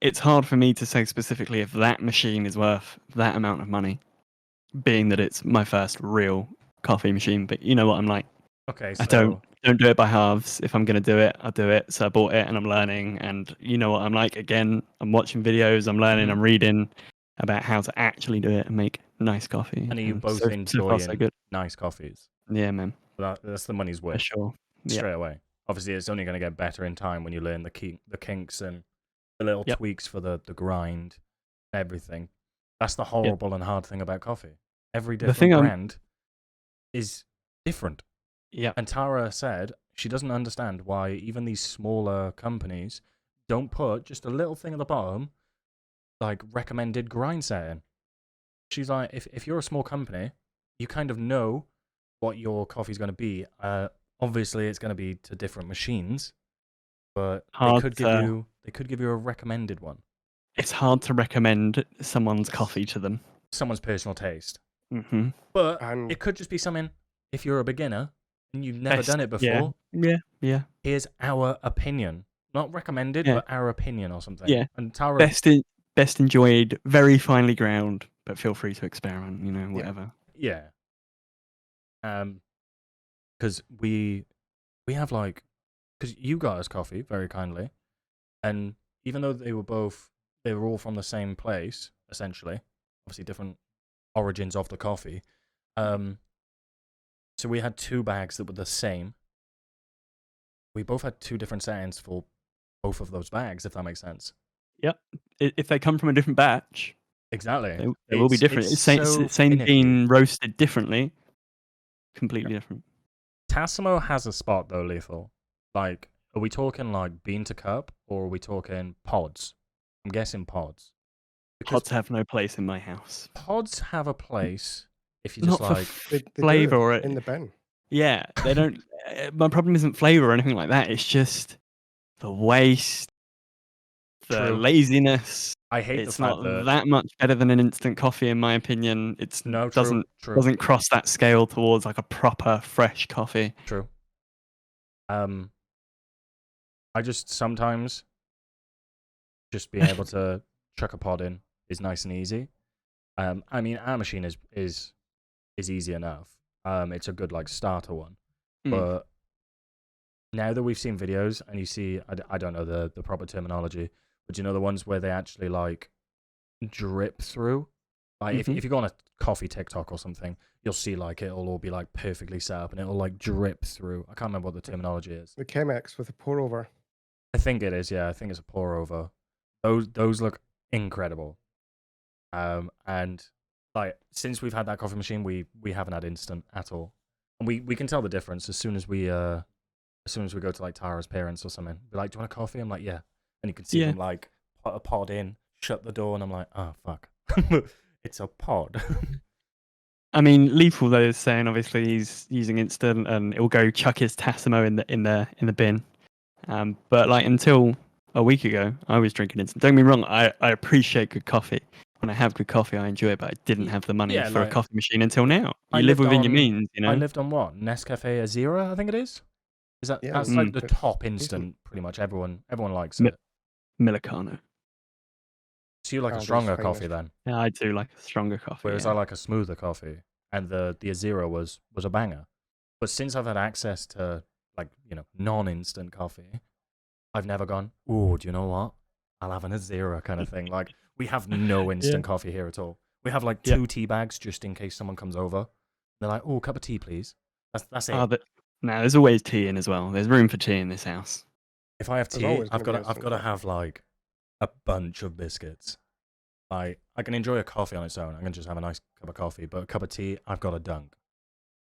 It's hard for me to say specifically if that machine is worth that amount of money, being that it's my first real coffee machine. But you know what I'm like. Okay, so I don't do it by halves. If I'm gonna do it, I'll do it. So I bought it and I'm learning. And you know what I'm like. Again, I'm watching videos. I'm learning. Mhm. I'm reading about how to actually do it and make nice coffee. And are you both so far, enjoying so good. nice coffees? Yeah, man, That's the money's for worth sure. Yeah. straight away. Obviously, it's only going to get better in time when you learn the kinks and the little Yep. tweaks for the grind, everything. That's the horrible and hard thing about coffee. Every The different thing brand is different. Yeah. And Tara said she doesn't understand why even these smaller companies don't put just a little thing at the bottom, like recommended grind setting. She's like, if you're a small company, you kind of know what your coffee's going to be. Obviously, it's going to be to different machines, but they could give you a recommended one. It's hard to recommend someone's coffee to them. Someone's personal taste. Mm-hmm. But And it could just be something, if you're a beginner and you've never done it Yeah. before, Yeah. here's our opinion. Not recommended, Yeah. but our opinion or something. Yeah. And Tara, Best enjoyed, very finely ground, but feel free to experiment. You know, whatever. yeah. Because we we have like, because you got us coffee very kindly, and even though they were all from the same place essentially, obviously different origins of the coffee. So we had 2 bags that were the same. We both had 2 different settings for both of those bags, if that makes sense. Yep. If they come from a different batch, Exactly. they will be different. It's Same, so same finicky. bean roasted differently, completely different. Tassimo has a spot though, Lethal. Like, are we talking like bean to cup, or are we talking pods? I'm guessing pods. Because Pods have no place in my house. pods have a place if you Not just for like They do flavor it or in the bin. Yeah, they don't. My problem isn't flavor or anything like that. It's just the waste, the True. laziness. I hate It's the fact not that much better than an instant coffee, in my opinion. It's no true. doesn't cross that scale towards like a proper fresh coffee. True. I just sometimes just being able to chuck a pod in is nice and easy. I mean, our machine is easy enough. It's a good like starter one, but now that we've seen videos and you see, I don't know the proper terminology, but you know the ones where they actually like drip through. Like if you go on a coffee TikTok or something, you'll see like it'll all be like perfectly set up and it'll like drip through. I can't remember what the terminology is. The Chemex with a pour over. I think it is. Yeah, I think it's a pour over. Those look incredible. And like since we've had that coffee machine, we haven't had instant at all, and we can tell the difference as soon as we go to like Tara's parents or something. Be like, "Do you want a coffee?" I'm like, "Yeah," and you can see them like put a pod in, shut the door, and I'm like, "Oh fuck, it's a pod." I mean, Lethal though is saying obviously he's using instant and it'll go chuck his Tassimo in the bin. But like until a week ago, I was drinking instant. Don't get me wrong, I appreciate good coffee. When I have good coffee, I enjoy it, but I didn't have the money for a coffee machine until now. You live within your means, you know. I lived on what? Nescafe Azera, I think it is. Is that that's like the top instant? Pretty much everyone likes it. Millicano. So you like a stronger coffee then? Yeah, I do like a stronger coffee. Whereas I like a smoother coffee, and the Azera was a banger. But since I've had access to like non-instant coffee, I've never gone, "Ooh, do you know what? I'll have an Azera," kind of thing. Like we have no instant coffee here at all. We have like 2 tea bags just in case someone comes over. They're like, "Oh, cup of tea, please." That's it. No, there's always tea in as well. There's room for tea in this house. If I have tea, I've got to have like a bunch of biscuits. I can enjoy a coffee on its own. I can just have a nice cup of coffee, but a cup of tea, I've got to dunk.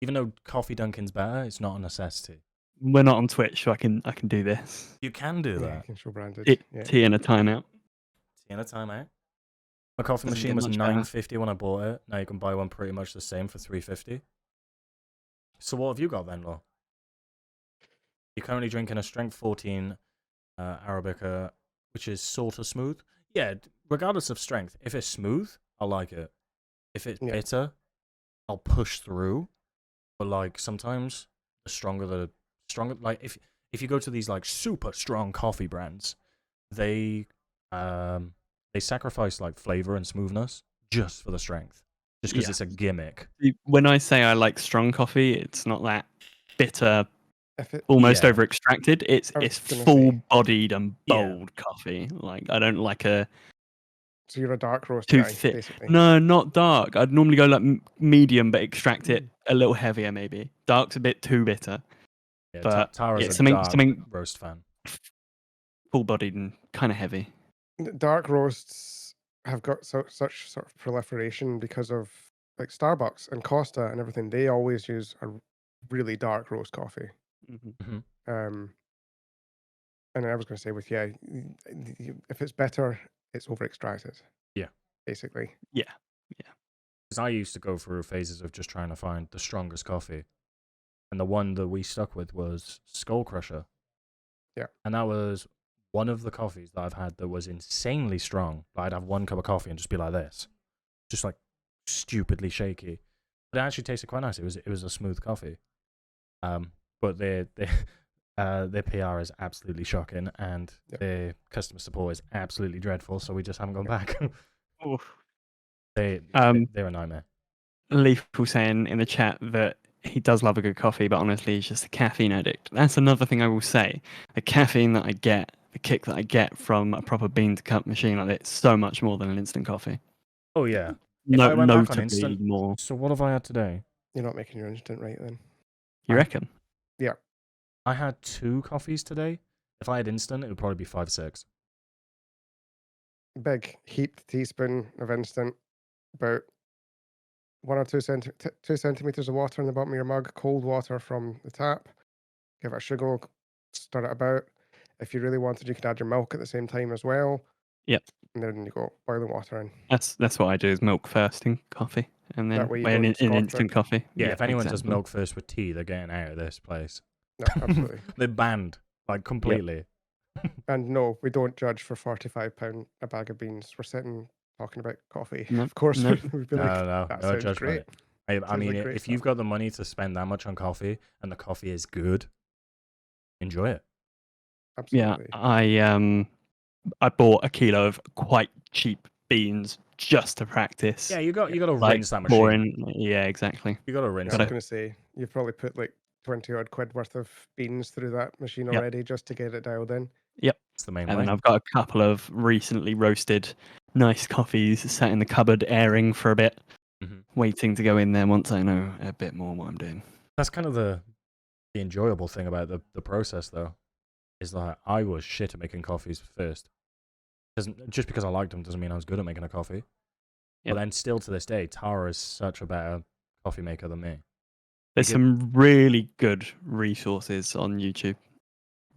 Even though coffee dunking's better, it's not a necessity. We're not on Twitch, so I can do this. You can do that. You can show branded. Tea and a timeout. Tea and a timeout. My coffee machine was $9.50 when I bought it. Now you can buy one pretty much the same for $3.50. So what have you got then, Law? You're currently drinking a strength 14 Arabica, which is sort of smooth. Yeah, regardless of strength, if it's smooth, I like it. If it's bitter, I'll push through. But like sometimes the stronger, like if you go to these like super strong coffee brands, they sacrifice like flavor and smoothness just for the strength, just because it's a gimmick. When I say I like strong coffee, it's not that bitter, almost over extracted. It's full bodied and bold coffee. Like I don't like a. So you're a dark roast too guy, thick. basically. No, not dark. I'd normally go like medium, but extract it a little heavier, maybe. Dark's a bit too bitter. Yeah, but Tara's a dark roast fan. Full-bodied and kind of heavy. Dark roasts have got such sort of proliferation because of like Starbucks and Costa and everything. They always use a really dark roast coffee. Mm-hmm. And I was going to say if it's better, it's over extracted. Yeah. Basically. Yeah. Because I used to go through phases of just trying to find the strongest coffee. And the one that we stuck with was Skull Crusher. Yeah. And that was one of the coffees that I've had that was insanely strong. I'd have one cup of coffee and just be like this. Just like stupidly shaky. But it actually tasted quite nice. It was a smooth coffee. But their PR is absolutely shocking, and their customer support is absolutely dreadful. So we just haven't gone back. They're a nightmare. Leaf was saying in the chat that he does love a good coffee, but honestly, he's just a caffeine addict. That's another thing I will say. The caffeine that I get, the kick that I get from a proper bean to cup machine like this, so much more than an instant coffee. Oh yeah. If I went back on Notably instant, more. so what have I had today? You're not making your instant right then. You reckon? Yeah. I had 2 coffees today. If I had instant, it would probably be 5, 6. Big heaped teaspoon of instant, about 1 or 2 centimeters of water in the bottom of your mug, cold water from the tap. Give it a sugar, stir it about. If you really wanted, you could add your milk at the same time as well. Yep. And then you go boiling water in. That's what I do is milk first in coffee, and then That way you in don't scorch instant it. coffee. Yeah, if anyone does exactly. milk first with tea, they're getting out of this place. No, absolutely. They're banned, like completely. And no, we don't judge for £45 a bag of beans. We're sitting talking about coffee. No, Of course, no. we'd be like, No that no sounds judgment. great. I Sounds mean, like great if you've stuff. got the money to spend that much on coffee and the coffee is good, enjoy it. Absolutely. Yeah, I bought a kilo of quite cheap beans just to practice. Yeah, you got to like rinse that machine. pouring. Yeah, exactly. You got to rinse I was it. going to say, you've probably put like 20 odd quid worth of beans through that machine Yep. already just to get it dialed in. It's the main And way. then I've got a couple of recently roasted nice coffees sat in the cupboard airing for a bit, Mhm. waiting to go in there once I know a bit more what I'm doing. That's kind of the enjoyable thing about the process, though, is that I was shit at making coffees first. Just because I liked them doesn't mean I was good at making a coffee. Yep. But then still to this day, Tara is such a better coffee maker than me. There's some really good resources on YouTube.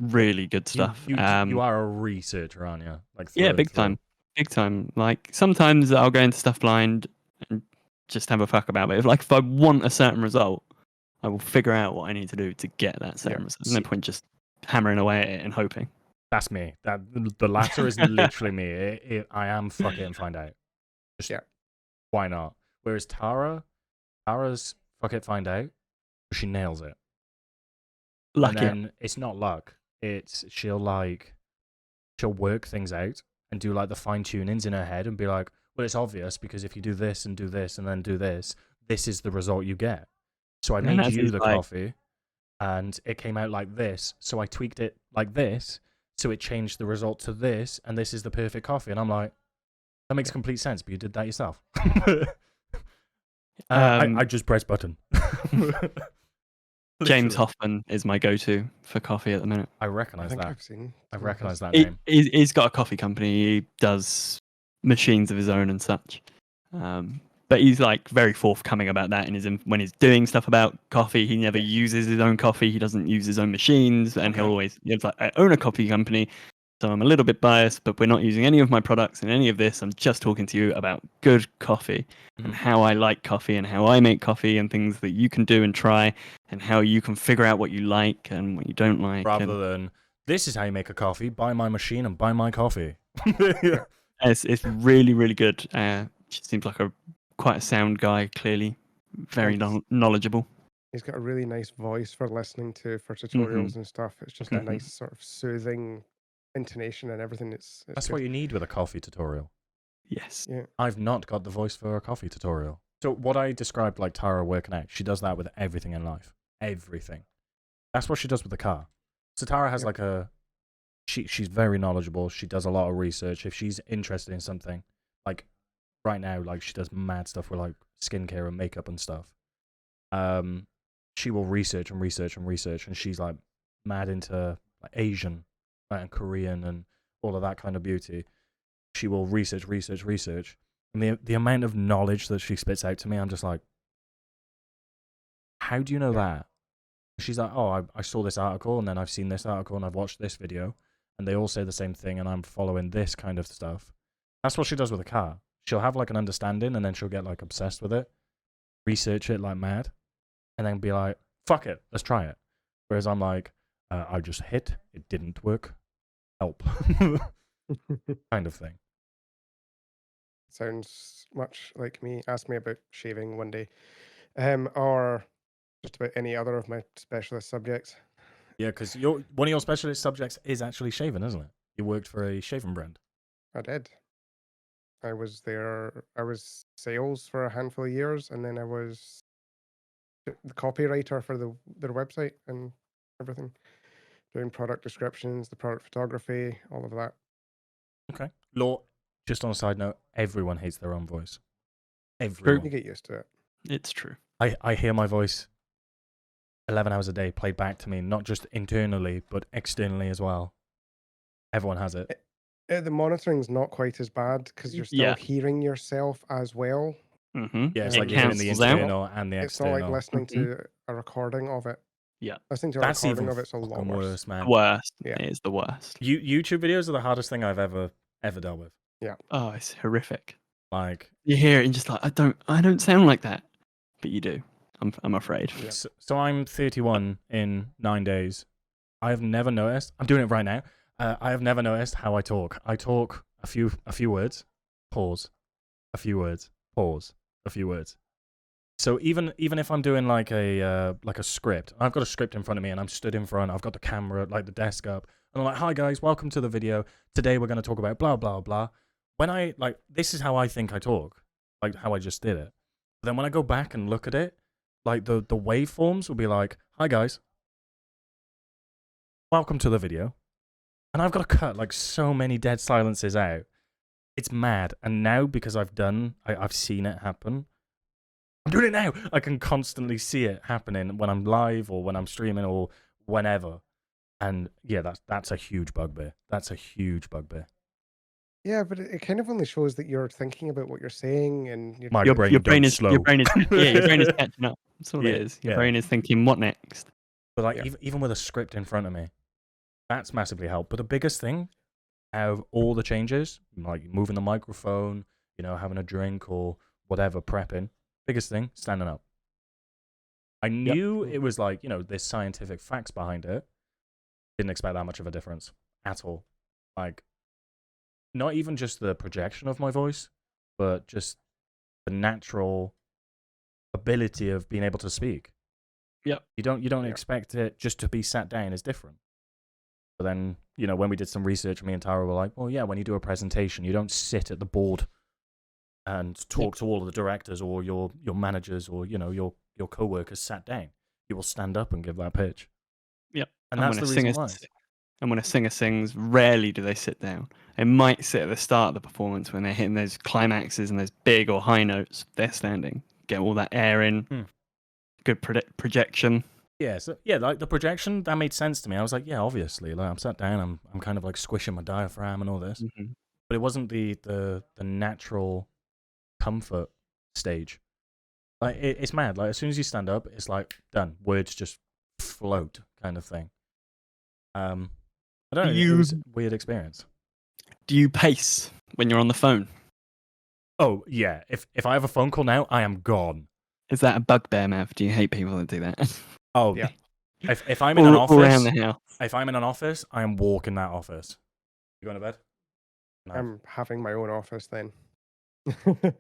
Really good stuff. You are a researcher, aren't you? Like Yeah, through and big through. time. Big time. Like sometimes I'll go into stuff blind and just have a fuck about it. If I want a certain result, I will figure out what I need to do to get that certain result. There's no point just hammering away at it and hoping. That's me. The latter is literally me. I am fuck it and find out. Just, why not? Whereas Tara's fuck it, find out, but she nails it. Lucky. And then it's not luck. It's she'll work things out and do like the fine tunings in her head and be like, well, it's obvious because if you do this and then do this is the result you get. So I made you the coffee and it came out like this. So I tweaked it like this. So it changed the result to this, and this is the perfect coffee. And I'm like, that makes complete sense, but you did that yourself. I just press button. James Hoffman is my go-to for coffee at the minute. I recognize that. I recognize that name. He's got a coffee company. He does machines of his own and such. But he's like very forthcoming about that. When he's doing stuff about coffee, he never uses his own coffee. He doesn't use his own machines, and he'll always. It's like, I own a coffee company, so I'm a little bit biased, but we're not using any of my products in any of this. I'm just talking to you about good coffee and how I like coffee and how I make coffee and things that you can do and try and how you can figure out what you like and what you don't like. Rather than, this is how you make a coffee, buy my machine and buy my coffee. It's really, really good. Seems like quite a sound guy, clearly. Very knowledgeable. He's got a really nice voice for listening to for tutorials and stuff. It's just a nice sort of soothing intonation and everything. It's That's good. what you need with a coffee tutorial. Yes. Yeah. I've not got the voice for a coffee tutorial. So what I described like Tara working out, she does that with everything in life. Everything. That's what she does with the car. So Tara has like she's very knowledgeable. She does a lot of research. If she's interested in something, like right now, like she does mad stuff with like skincare and makeup and stuff. She will research and research and research, and she's like mad into like Asian and Korean and all of that kind of beauty. She will research. And the amount of knowledge that she spits out to me, I'm just like, how do you know that? She's like, oh, I saw this article, and then I've seen this article, and I've watched this video, and they all say the same thing, and I'm following this kind of stuff. That's what she does with a car. She'll have like an understanding, and then she'll get like obsessed with it, research it like mad, and then be like, fuck it, let's try it. Whereas I'm like, I just hit, it didn't work, help. Kind of thing. Sounds much like me. Ask me about shaving one day. Or just about any other of my specialist subjects. Yeah, because one of your specialist subjects is actually shaving, isn't it? You worked for a shaving brand. I did. I was sales for a handful of years, and then I was the copywriter for their website and everything, doing product descriptions, the product photography, all of that. Okay. Law, just on a side note, everyone hates their own voice. You Everyone. get used to it. It's true. I hear my voice 11 hours a day played back to me, not just internally, but externally as well. Everyone has it. The monitoring's not quite as bad because you're still hearing yourself as well. Mm-hmm. Yeah, it's It like you're hearing the cancels out. internal and the It's not external. like listening to a recording of it. Yeah. Listening to a That's recording even of it's a lot fucking worse. worse, man. Worst. Yeah. It is the worst. YouTube videos are the hardest thing I've ever dealt with. Yeah. Oh, it's horrific. Like, You hear it and just like, I don't sound like that, but you do. I'm afraid. Yeah. so I'm 31 in 9 days. I have never noticed. I'm doing it right now. I have never noticed how I talk. I talk a few words, pause, a few words, pause, a few words. So even if I'm doing like a script, I've got a script in front of me and I'm stood in front. I've got the camera, like the desk up, and I'm like, "Hi guys, welcome to the video. Today we're going to talk about blah blah blah." When I this is how I think I talk, like how I just did it. But then when I go back and look at it, like the waveforms will be like, "Hi guys, welcome to the video," and I've got to cut like so many dead silences out. It's mad. And now because I've seen it happen. I'm doing it now. I can constantly see it happening when I'm live or when I'm streaming or whenever. And yeah, that's a huge bugbear. That's a huge bugbear. Yeah, but it kind of only shows that you're thinking about what you're saying and Your brain is slow. Your brain is catching up. That's all Yeah, it is. Your brain is thinking, what next? But like even with a script in front of me, that's massively helped. But the biggest thing out of all the changes, like moving the microphone, having a drink or whatever, prepping, biggest thing, standing up. I knew it was like, there's scientific facts behind it. Didn't expect that much of a difference at all. Like, not even just the projection of my voice, but just the natural ability of being able to speak. Yep. You don't expect it just to be sat down is different. But then, when we did some research, me and Tara were like, well, yeah, when you do a presentation, you don't sit at the board and talk to all of the directors or your managers or, your co-workers sat down. You will stand up and give that pitch. Yep. And that's the reason why. And when a singer sings, rarely do they sit down. They might sit at the start of the performance when they're hitting those climaxes and those big or high notes. They're standing. Get all that air in. Good projection. Yeah, so like the projection, that made sense to me. I was like, yeah, obviously. Like I'm sat down, I'm kind of like squishing my diaphragm and all this. Mm-hmm. But it wasn't the natural comfort stage. Like it's mad. Like as soon as you stand up, it's like done. Words just float, kind of thing. I don't know. It was a weird experience. Do you pace when you're on the phone? Oh yeah. If I have a phone call now, I am gone. Is that a bugbear, Mav? Do you hate people that do that? Oh yeah. If I'm in an office, around the house. If I'm in an office, I am walking that office. You going to bed? No. I'm having my own office then.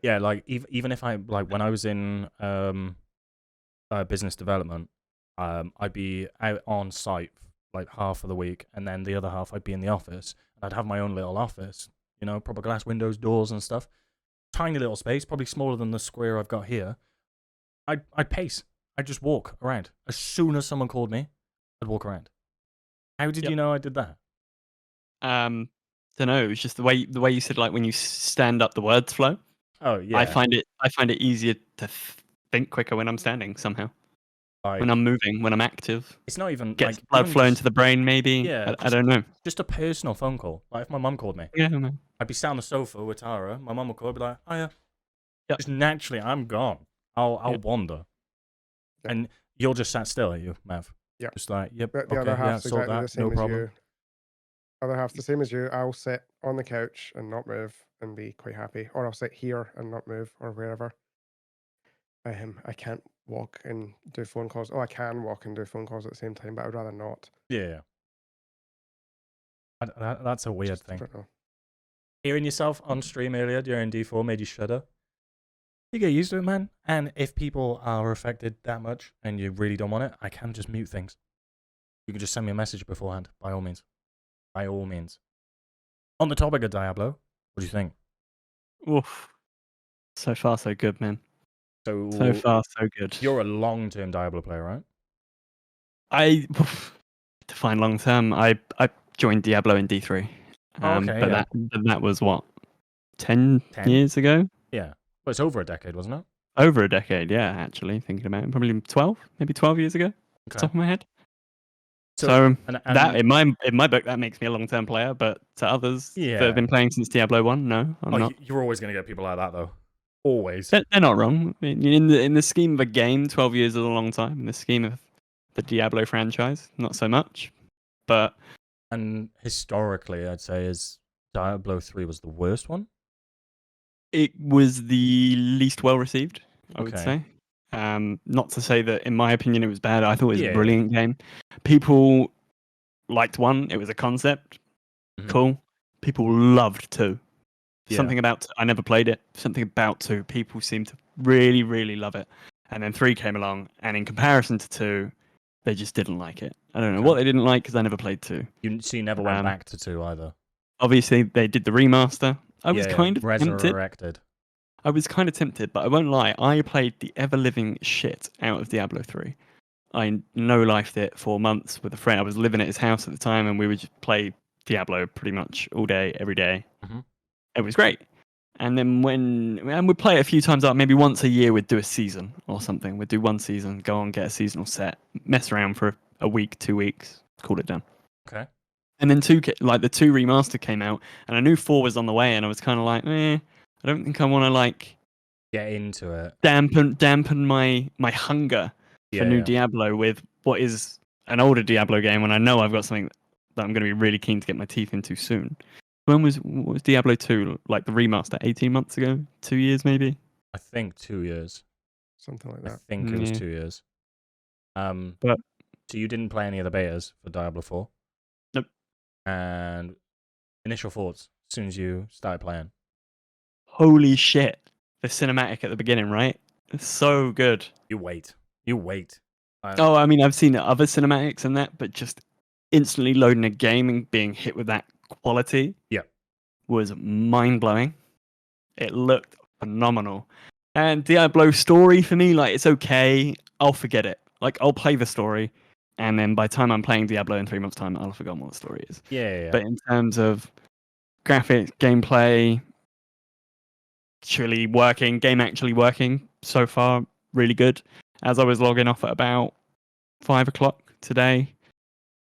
Yeah, like even if I when I was in business development, I'd be out on site like half of the week, and then the other half I'd be in the office. And I'd have my own little office, proper glass windows, doors, and stuff. Tiny little space, probably smaller than the square I've got here. I'd pace. I'd just walk around. As soon as someone called me, I'd walk around. How did you know I did that? Don't know. It was just the way you said, like when you stand up, the words flow. Oh yeah. I find it easier to think quicker when I'm standing somehow. Like, when I'm moving, when I'm active. It's not even gets like blood flow into the brain, maybe. Yeah, I don't know. Just a personal phone call. Like if my mum called me, I'd be sat on the sofa with Tara. My mum would call, I'd be like, "Oh yeah." Yep. Just naturally, I'm gone. I'll wander, and you're just sat still, are you, Mav? Yeah. Just like, yep. The other half's sort exactly that, the same no as problem. you. Other half's the same as you. I'll sit on the couch and not move and be quite happy, or I'll sit here and not move, or wherever. I can't walk and do phone calls. Oh, I can walk and do phone calls at the same time, but I'd rather not. Yeah. That's a weird thing. I don't know. Hearing yourself on stream earlier during D4 made you shudder. You get used to it, man. And if people are affected that much and you really don't want it, I can just mute things. You can just send me a message beforehand, by all means. By all means. On the topic of Diablo, what do you think? Oof. So far, so good, man. So far, so good. You're a long-term Diablo player, right? I define long term. I joined Diablo in D3. Okay, but yeah. that was what 10 years ago. Yeah, well, it's over a decade, wasn't it? Over a decade, yeah. Actually, thinking about it, probably 12, maybe 12 years ago. Off the top of my head. So that in my book, that makes me a long term player. But to others that have been playing since Diablo 1, no, I'm not. You're always going to get people like that, though. Always. They're not wrong. In the scheme of a game, 12 years is a long time. In the scheme of the Diablo franchise, not so much. But historically, I'd say Diablo 3 was the worst one. It was the least well received, I would say. Not to say that, in my opinion, it was bad. I thought it was a brilliant game. People liked 1. It was a concept. Mm-hmm. Cool. People loved 2. Something about I never played it. Something about 2. People seemed to really, really love it. And then 3 came along, and in comparison to 2, they just didn't like it. I don't know what they didn't like because I never played 2. You never went back to 2 either. Obviously, they did the remaster. I was kind of resurrected. I was kind of tempted, but I won't lie. I played the ever-living shit out of Diablo 3. I no-lifed it for months with a friend. I was living at his house at the time, and we would just play Diablo pretty much all day, every day. Mm-hmm. It was great. And then we'd play it a few times out, maybe once a year, we'd do a season or something. We'd do 1 season, go on, get a seasonal set, mess around for a week, 2 weeks, call it done. Okay. And then the 2 remaster came out, and I knew 4 was on the way, and I was kind of like, I don't think I want to get into it. Dampen my hunger for new Diablo with what is an older Diablo game when I know I've got something that I'm going to be really keen to get my teeth into soon. What was Diablo 2, like the remaster, 18 months ago? 2 years maybe? I think 2 years. Something like that. I think it was 2 years. So you didn't play any of the betas for Diablo 4? Nope. And initial thoughts as soon as you started playing? Holy shit. The cinematic at the beginning, right? It's so good. You wait. I mean, I've seen other cinematics and that, but just instantly loading a game and being hit with that quality was mind-blowing. It looked phenomenal. And Diablo story, for me, it's okay. I'll forget it. I'll play the story, and then by the time I'm playing Diablo in 3 months' time, I'll have forgotten what the story is. Yeah. But in terms of graphics, gameplay, game actually working so far, really good. As I was logging off at about 5 o'clock today,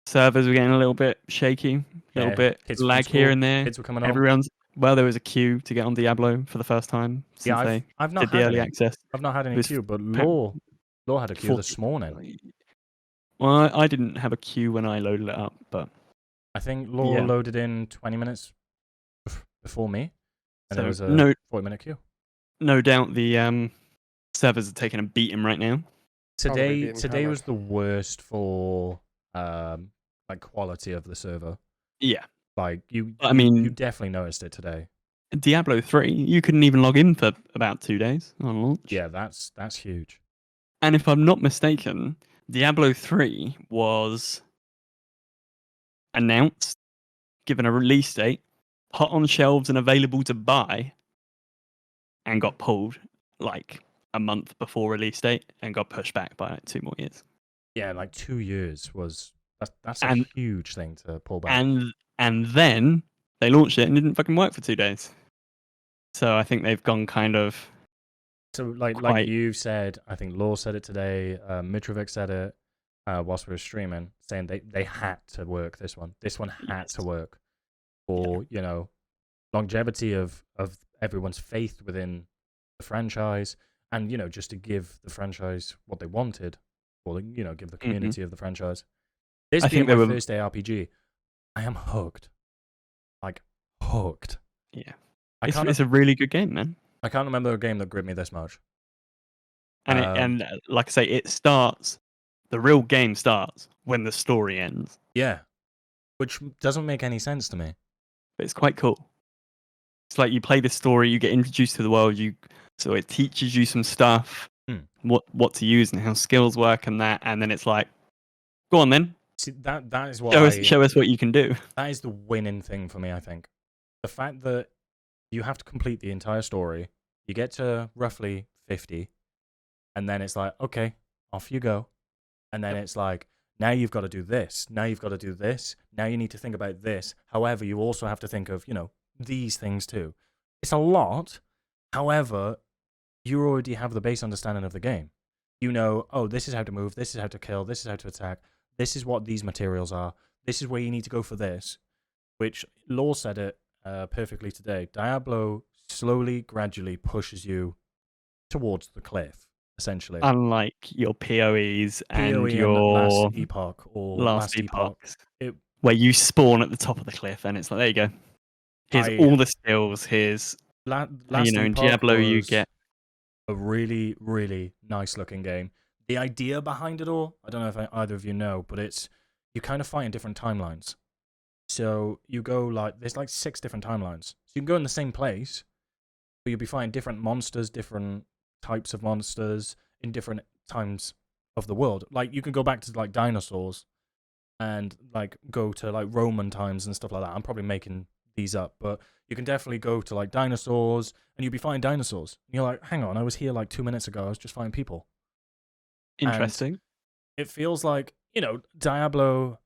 servers were getting a little bit shaky, a little bit lag here and there. Kids were coming on. There was a queue to get on Diablo for the first time since I've not did the early access. I've not had any queue, but Law had a queue this morning. Well, I didn't have a queue when I loaded it up, but I think Law loaded in 20 minutes before me, and there was a 40-minute queue. No doubt the servers are taking a beating right now. Today was the worst for quality of the server. Yeah. You definitely noticed it today. Diablo 3, you couldn't even log in for about 2 days on launch. Yeah, that's huge. And if I'm not mistaken, Diablo 3 was announced, given a release date, put on shelves and available to buy, and got pulled a month before release date and got pushed back by 2 more years. Yeah, 2 years was that's a huge thing to pull back. And then they launched it and it didn't fucking work for 2 days. So I think they've gone kind of. So like you've said, I think Law said it today. Mitrovic said it whilst we were streaming, saying they had to work this one. This one had to work for longevity of everyone's faith within the franchise, and just to give the franchise what they wanted, or give the community of the franchise. This being my first day RPG, I am hooked. Hooked. Yeah. It's a really good game, man. I can't remember a game that gripped me this much. And like I say, the real game starts when the story ends. Yeah. Which doesn't make any sense to me. But it's quite cool. It's like you play the story, you get introduced to the world, so it teaches you some stuff, what to use and how skills work and that, and then it's like, go on then. See, that is what show us what you can do. That is the winning thing for me, I think. The fact that you have to complete the entire story, you get to roughly 50, And then it's like, okay, off you go. And then it's like, now you've got to do this. Now you've got to do this. Now you need to think about this. However, you also have to think of, these things too. It's a lot. However, you already have the base understanding of the game. You know, oh, this is how to move. This is how to kill. This is how to attack. This is what these materials are. This is where you need to go for this. Which Law said it perfectly today. Diablo slowly, gradually pushes you towards the cliff, essentially. Unlike your PoEs and PoE your Last Epoch or last Epoch. epochs, where you spawn at the top of the cliff, and it's like, there you go. Here's all the skills. Here's Last in Epoch Diablo you was get a really, really nice looking game. The idea behind it all, I don't know if either of you know, but it's you kind of fight in different timelines. So you go there's 6 different timelines. So you can go in the same place, but you'll be fighting different monsters, different types of monsters in different times of the world. Like you can go back to dinosaurs and go to Roman times and stuff like that. I'm probably making these up, but you can definitely go to dinosaurs and you'll be fighting dinosaurs. And you're like, hang on, I was here 2 minutes ago. I was just fighting people. interesting. And it feels like, Diablo,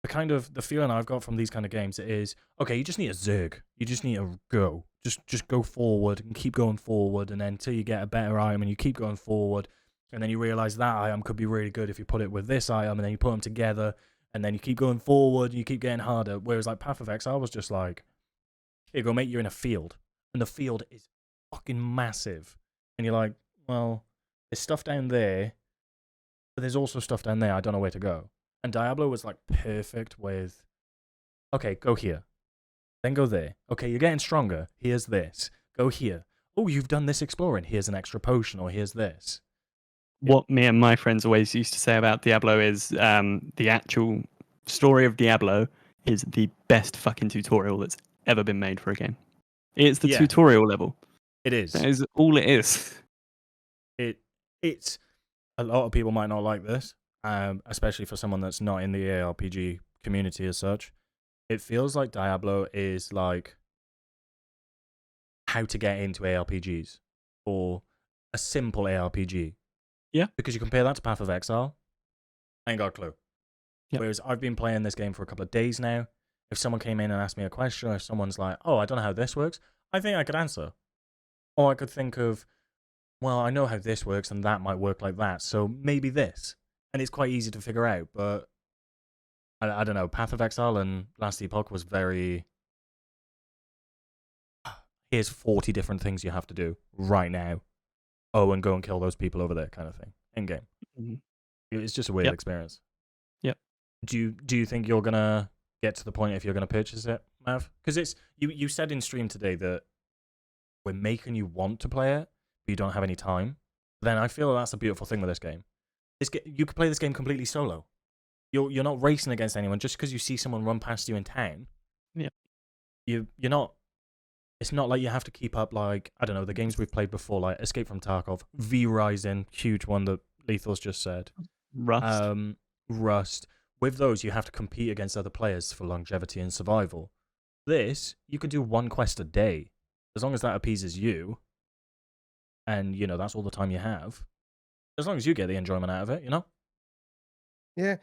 the feeling I've got from these kind of games is, okay, you just need a zerg. You just need to go. Just go forward and keep going forward, and then until you get a better item and you keep going forward, and then you realize that item could be really good if you put it with this item, and then you put them together, and then you keep going forward and you keep getting harder. Whereas Path of Exile was just like, here you go, mate, you're in a field, and the field is fucking massive, and you're like, well, there's stuff down there, but there's also stuff down there. I don't know where to go. And Diablo was perfect with, okay, go here. Then go there. Okay, you're getting stronger. Here's this. Go here. Oh, you've done this exploring. Here's an extra potion, or here's this. What me and my friends always used to say about Diablo is the actual story of Diablo is the best fucking tutorial that's ever been made for a game. It's the tutorial level. It is. That is all it is. It's a lot of people might not like this, especially for someone that's not in the ARPG community as such. It feels like Diablo is how to get into ARPGs or a simple ARPG. Yeah. Because you compare that to Path of Exile, I ain't got a clue. Yep. Whereas I've been playing this game for a couple of days now. If someone came in and asked me a question, or if someone's like, oh, I don't know how this works, I think I could answer. Or I could think of, well, I know how this works and that might work like that, so maybe this. And it's quite easy to figure out, but I don't know. Path of Exile and Last Epoch was very, here's 40 different things you have to do right now. Oh, and go and kill those people over there kind of thing. In game. Mm-hmm. It's just a weird experience. Yep. Do you think you're going to get to the point if you're going to purchase it, Mav? Because it's you said in stream today that we're making you want to play it, but you don't have any time. Then I feel that's a beautiful thing with this game. You could play this game completely solo. You're not racing against anyone just because you see someone run past you in town. Yeah. You're not. It's not like you have to keep up I don't know, the games we've played before, like Escape from Tarkov, V-Rising, huge one that Lethal's just said. Rust. Rust. With those, you have to compete against other players for longevity and survival. This, you could do one quest a day. As long as that appeases you, and, that's all the time you have. As long as you get the enjoyment out of it, Yeah.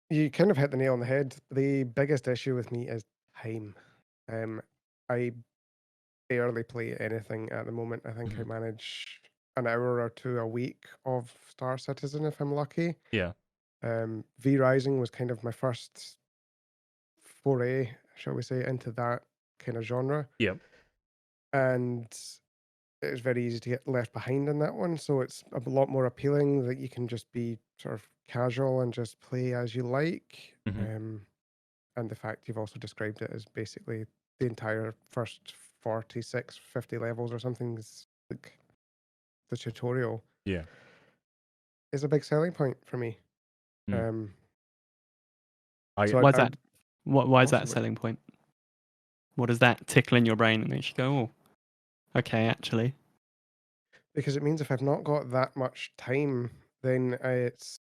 You kind of hit the nail on the head. The biggest issue with me is time. I barely play anything at the moment. I think I manage an hour or 2 a week of Star Citizen if I'm lucky. Yeah. V Rising was kind of my first foray, shall we say, into that kind of genre. Yep. And it's very easy to get left behind in that one. So it's a lot more appealing that you can just be sort of casual and just play as you like. And the fact you've also described it as basically the entire first 46, 50 levels or something is like the tutorial. Yeah. Is a big selling point for me. Why is that? Why is that a selling point? What does that tickle in your brain and makes you go, oh, okay, actually? Because it means if I've not got that much time, then it's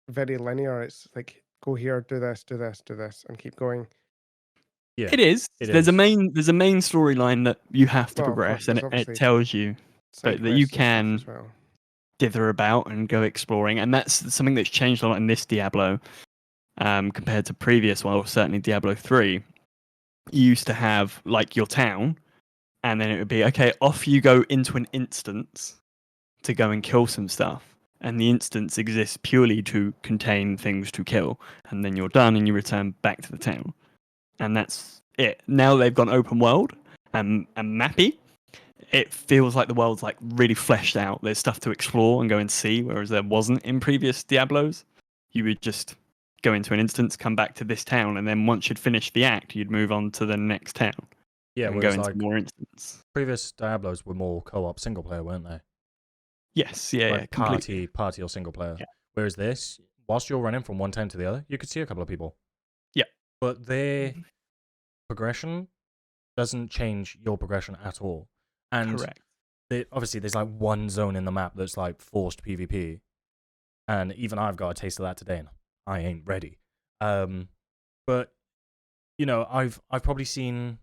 very linear. It's like, go here, do this, do this, do this, and keep going. Yeah, it is. There's a main storyline that you have to progress, and it tells you. but Side that you quests and stuff can as well. dither about and go exploring, and that's something that's changed a lot in this Diablo compared to previous one, or certainly Diablo 3. You used to have like your town, and then it would be okay, off you go into an instance to go and kill some stuff, and the instance exists purely to contain things to kill, and then you're done and you return back to the town, and that's it. Now they've gone open world and mappy. It feels like the world's like really fleshed out. There's stuff to explore and go and see, whereas there wasn't in previous Diablos. You would just go into an instance, come back to this town, and then once you'd finished the act, you'd move on to the next town Yeah, and go whereas into like more instance. previous Diablos were more co-op single player, weren't they? Yes, yeah, Like completely. party or single player. Yeah. Whereas this, whilst you're running from one town to the other, you could see a couple of people. Yeah. But their progression doesn't change your progression at all. And Correct. obviously there's like one zone in the map that's like forced PvP. And even I've got a taste of that today and I ain't ready. But you know, I've probably seen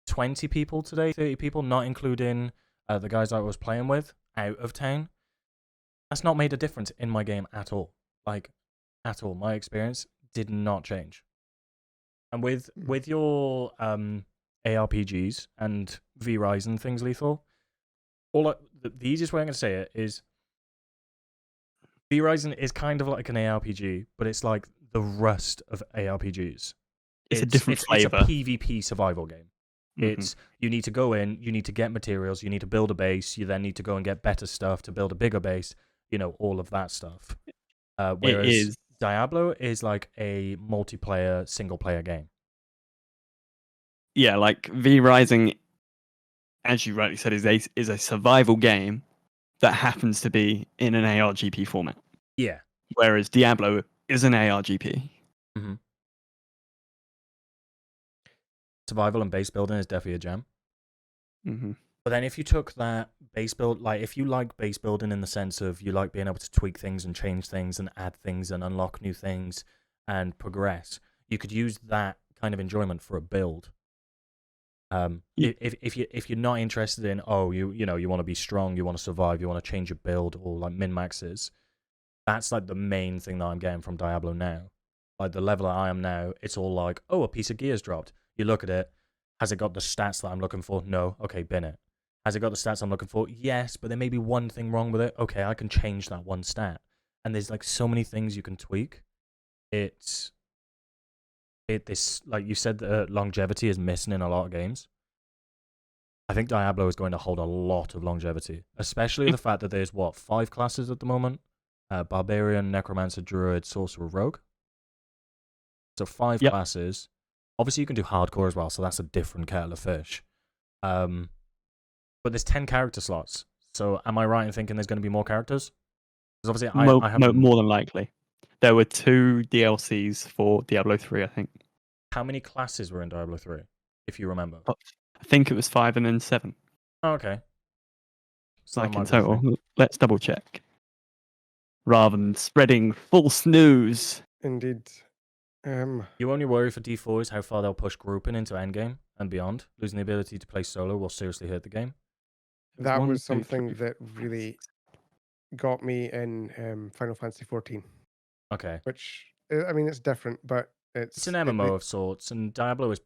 20 people today, 30 people, not including the guys I was playing with out of town. That's not made a difference in my game at all. Like, at all. My experience did not change. And with your ARPGs and V-Rise and things, Lethal, the easiest way I'm going to say it is V-Rising is kind of like an ARPG, but it's like the Rust of ARPGs. It's a different It's flavor. a PvP survival game. It's you need to go in, you need to get materials, you need to build a base, you then need to go and get better stuff to build a bigger base, you know, all of that stuff. It Whereas is. Diablo is like a multiplayer, single player game. Yeah, like V Rising, as you rightly said, is a survival game that happens to be in an ARGP format. Yeah. Whereas Diablo is an ARGP. Mm-hmm. Survival and base building is definitely a jam. Mm-hmm. But then if you took that base build, like if you like base building in the sense of you like being able to tweak things and change things and add things and unlock new things and progress, you could use that kind of enjoyment for a build. If you're not interested in you know you want to be strong, you want to survive, you want to change your build or like min maxes, that's like the main thing that I'm getting from Diablo now. Like the level that I am now, it's all like, oh, a piece of gear's dropped. You look at it, has it got the stats that I'm looking for? No. Okay, bin it. Has it got the stats I'm looking for? Yes, but there may be one thing wrong with it. Okay, I can change that one stat. And there's like so many things you can tweak. This like you said, longevity is missing in a lot of games. I think Diablo is going to hold a lot of longevity, especially the fact that there's 5 classes at the moment: Barbarian, Necromancer, Druid, Sorcerer, Rogue. So 5 classes. Obviously, you can do hardcore as well, so that's a different kettle of fish. But there's 10 character slots. So am I right in thinking there's going to be more characters? Because obviously, I haven't... more than likely. There were 2 DLCs for Diablo 3, I think. How many classes were in Diablo 3, if you remember? I think it was 5 and then 7. Oh, okay. So like in total. Let's double check. Rather than spreading false news. Indeed. You only worry for D4 is how far they'll push grouping into endgame and beyond. Losing the ability to play solo will seriously hurt the game. That was something that really got me in Final Fantasy 14. Okay. Which, I mean, it's different, but it's an MMO of sorts, and Diablo is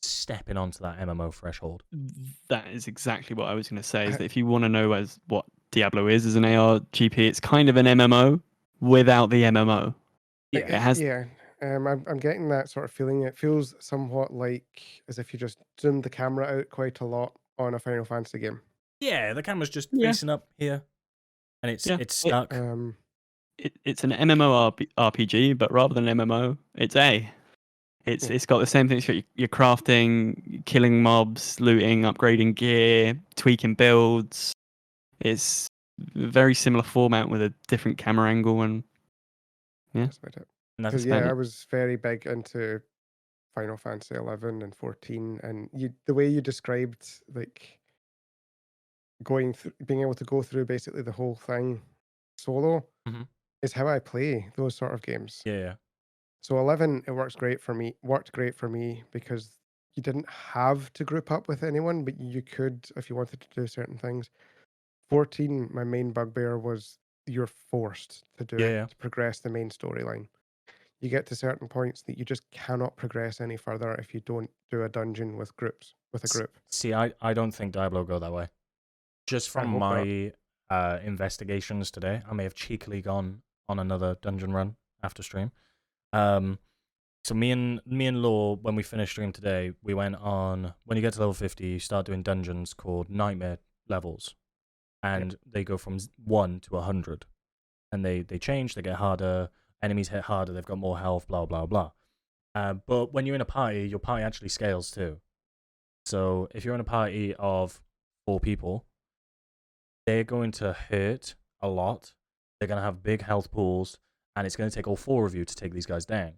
stepping onto that MMO threshold. That is exactly what I was going to say, is that if you want to know what Diablo is as an ARGP, it's kind of an MMO without the MMO. Yeah, it has... I'm getting that sort of feeling. It feels somewhat like as if you just zoomed the camera out quite a lot on a Final Fantasy game. Yeah, the camera's just facing up here, and it's stuck. It's an MMORPG, but rather than MMO, it's got the same things. You're crafting, killing mobs, looting, upgrading gear, tweaking builds. It's a very similar format with a different camera angle, and that's about it. Because I was very big into Final Fantasy 11 and 14, and the way you described like being able to go through basically the whole thing solo is how I play those sort of games. Yeah. So 11, it worked great for me because you didn't have to group up with anyone, but you could if you wanted to do certain things. 14, my main bugbear was you're forced to do it to progress the main storyline. You get to certain points that you just cannot progress any further if you don't do a dungeon with a group. See, I don't think Diablo go that way. Just from my investigations today, I may have cheekily gone on another dungeon run after stream. So me and Law, when we finished stream today, we went on. When you get to level 50, you start doing dungeons called nightmare levels, and they go from 1 to 100, and they change. They get harder. Enemies hit harder. They've got more health. Blah blah blah. But when you're in a party, your party actually scales too. So if you're in a party of 4 people, they're going to hurt a lot. They're going to have big health pools, and it's going to take all 4 of you to take these guys down.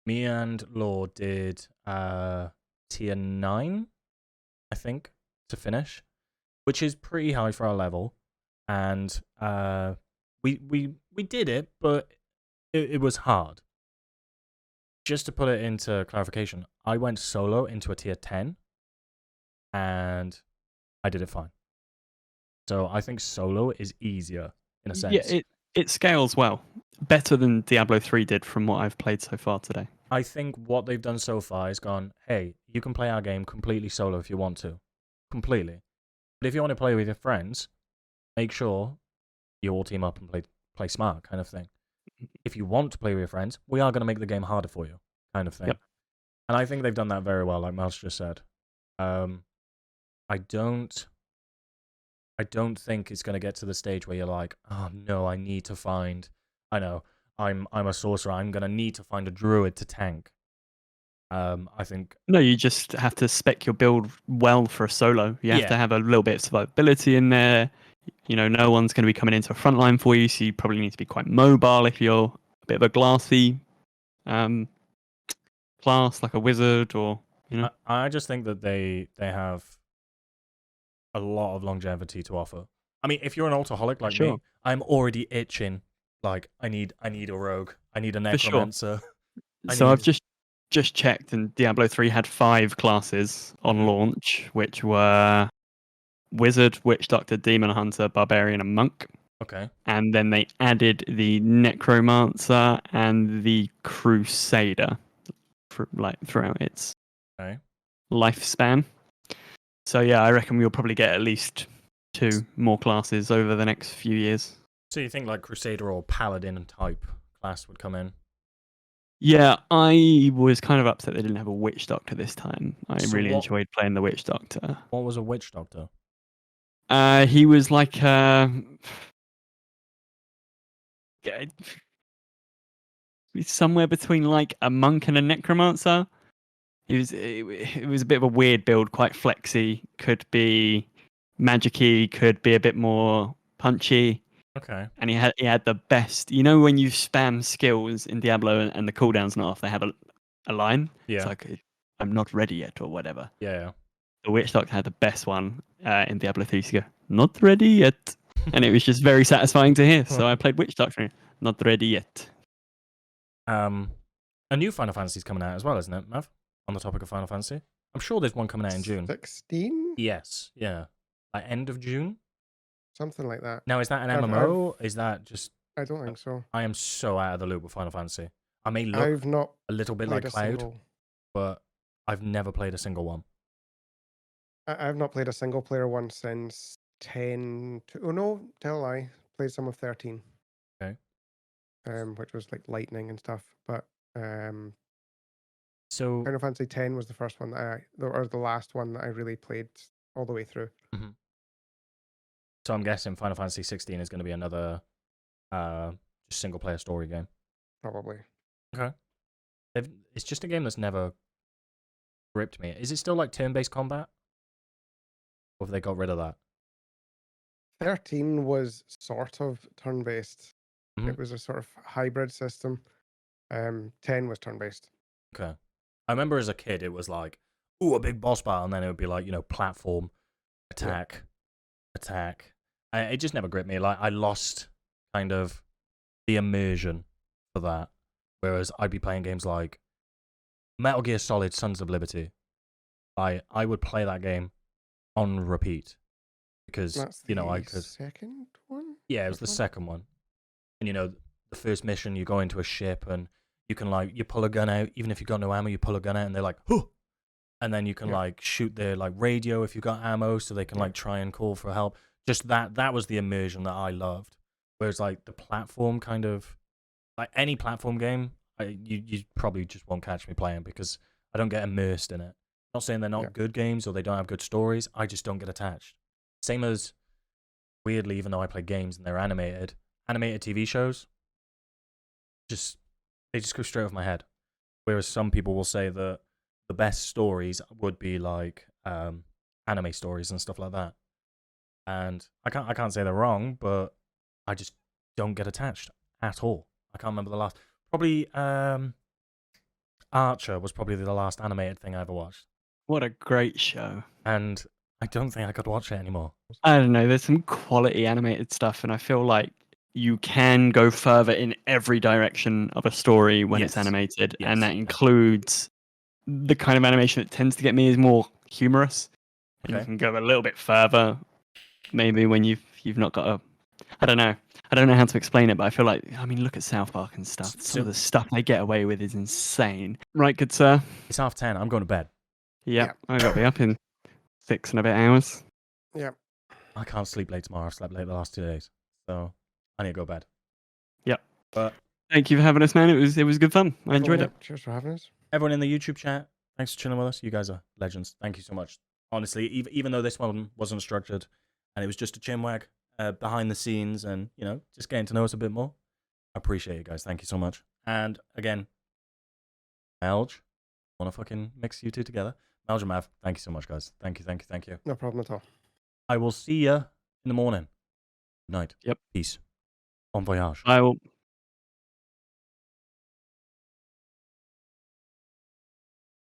Me and Law did tier 9, I think, to finish, which is pretty high for our level. And we did it, but it was hard. Just to put it into clarification, I went solo into a tier 10, and I did it fine. So I think solo is easier in a sense. Yeah, it scales well. Better than Diablo 3 did from what I've played so far today. I think what they've done so far is gone, hey, you can play our game completely solo if you want to. Completely. But if you want to play with your friends, make sure you all team up and play smart kind of thing. If you want to play with your friends, we are going to make the game harder for you kind of thing. Yep. And I think they've done that very well, like Meldj just said. I don't think it's going to get to the stage where you're like, oh no, I need to find, I know, I'm a sorcerer, I'm going to need to find a druid to tank. I think... No, you just have to spec your build well for a solo. You have to have a little bit of survivability in there. You know, no one's going to be coming into a front line for you, so you probably need to be quite mobile if you're a bit of a glassy class, like a wizard or, you know. I just think that they have a lot of longevity to offer. I mean, if you're an alcoholic like me, I'm already itching. Like, I need a rogue. I need a necromancer. So I've just checked, and Diablo 3 had 5 classes on launch, which were Wizard, Witch Doctor, Demon Hunter, Barbarian, and Monk. Okay. And then they added the Necromancer and the Crusader throughout its lifespan. So yeah, I reckon we'll probably get at least 2 more classes over the next few years. So you think like Crusader or Paladin type class would come in? Yeah, I was kind of upset they didn't have a Witch Doctor this time. I really enjoyed playing the Witch Doctor. What was a Witch Doctor? He was like somewhere between like a monk and a necromancer. It was a bit of a weird build, quite flexy. Could be magic-y, could be a bit more punchy. Okay. And he had the best. You know when you spam skills in Diablo and the cooldown's not off, they have a line. Yeah. It's like, I'm not ready yet or whatever. Yeah. The Witch Doctor had the best one in Diablo 3. So go, not ready yet. And it was just very satisfying to hear. So I played Witch Doctor. Not ready yet. A new Final Fantasy is coming out as well, isn't it, Mav? On the topic of Final Fantasy, I'm sure there's one coming out in June. 16? Yes. Yeah. Like end of June. Something like that. Now, is that an MMO? Is that just... I don't think so. I am so out of the loop with Final Fantasy. I may look a little bit like Cloud, but I've never played a single one. I've not played a single player one since 10... Oh no, tell a lie. Played some of 13. Okay. Which was like lightning and stuff. But so Final Fantasy 10 was the first one or the last one that I really played all the way through. Mm-hmm. So I'm guessing Final Fantasy 16 is going to be another just single player story game. Probably. Okay. It's just a game that's never gripped me. Is it still like turn-based combat? Or have they got rid of that? 13 was sort of turn-based. Mm-hmm. It was a sort of hybrid system. 10 was turn-based. Okay. I remember as a kid, it was like, ooh, a big boss battle, and then it would be like, platform, attack. It just never gripped me. Like, I lost kind of the immersion for that. Whereas I'd be playing games like Metal Gear Solid Sons of Liberty. I would play that game on repeat because That's you know the I could. second one. Yeah, it was the First one? second one. And you know, the first mission, you go into a ship and you can like you pull a gun out, even if you got no ammo, you pull a gun out and they're like, "Huh!" And then you can Yeah. like shoot their like radio if you got ammo, so they can Yeah. like try and call for help. Just that was the immersion that I loved. Whereas like the platform kind of like any platform game, you probably just won't catch me playing because I don't get immersed in it. Not saying they're not Yeah. good games or they don't have good stories. I just don't get attached. Same as weirdly, even though I play games and they're animated TV shows, they just go straight off my head. Whereas some people will say that the best stories would be like anime stories and stuff like that. And I can't say they're wrong, but I just don't get attached at all. I can't remember the last. Probably Archer was probably the last animated thing I ever watched, What a great show. and I don't think I could watch it anymore. I don't know. There's some quality animated stuff, and I feel like you can go further in every direction of a story when it's Yes. animated, Yes. and that includes the kind of animation that tends to get me is more humorous, and you Okay. can go a little bit further. Maybe when you've not got a, I don't know how to explain it, but I feel like look at South Park and stuff. Some of the stuff they get away with is insane. Right, good sir. It's 10:30. I'm going to bed. Yep, I got to be up in 6 and a bit hours. Yeah. I can't sleep late tomorrow. I've slept late the last 2 days, so I need to go to bed. Yep. But thank you for having us, man. It was good fun. I enjoyed it. Cheers for having us. Everyone in the YouTube chat, thanks for chilling with us. You guys are legends. Thank you so much. Honestly, even though this one wasn't structured and it was just a chinwag behind the scenes and, you know, just getting to know us a bit more, I appreciate it, guys. Thank you so much. And again, Meldj, want to fucking mix you two together? Meldj and Mav, thank you so much, guys. Thank you. No problem at all. I will see you in the morning. Good night. Yep. Peace. Bon voyage. I will.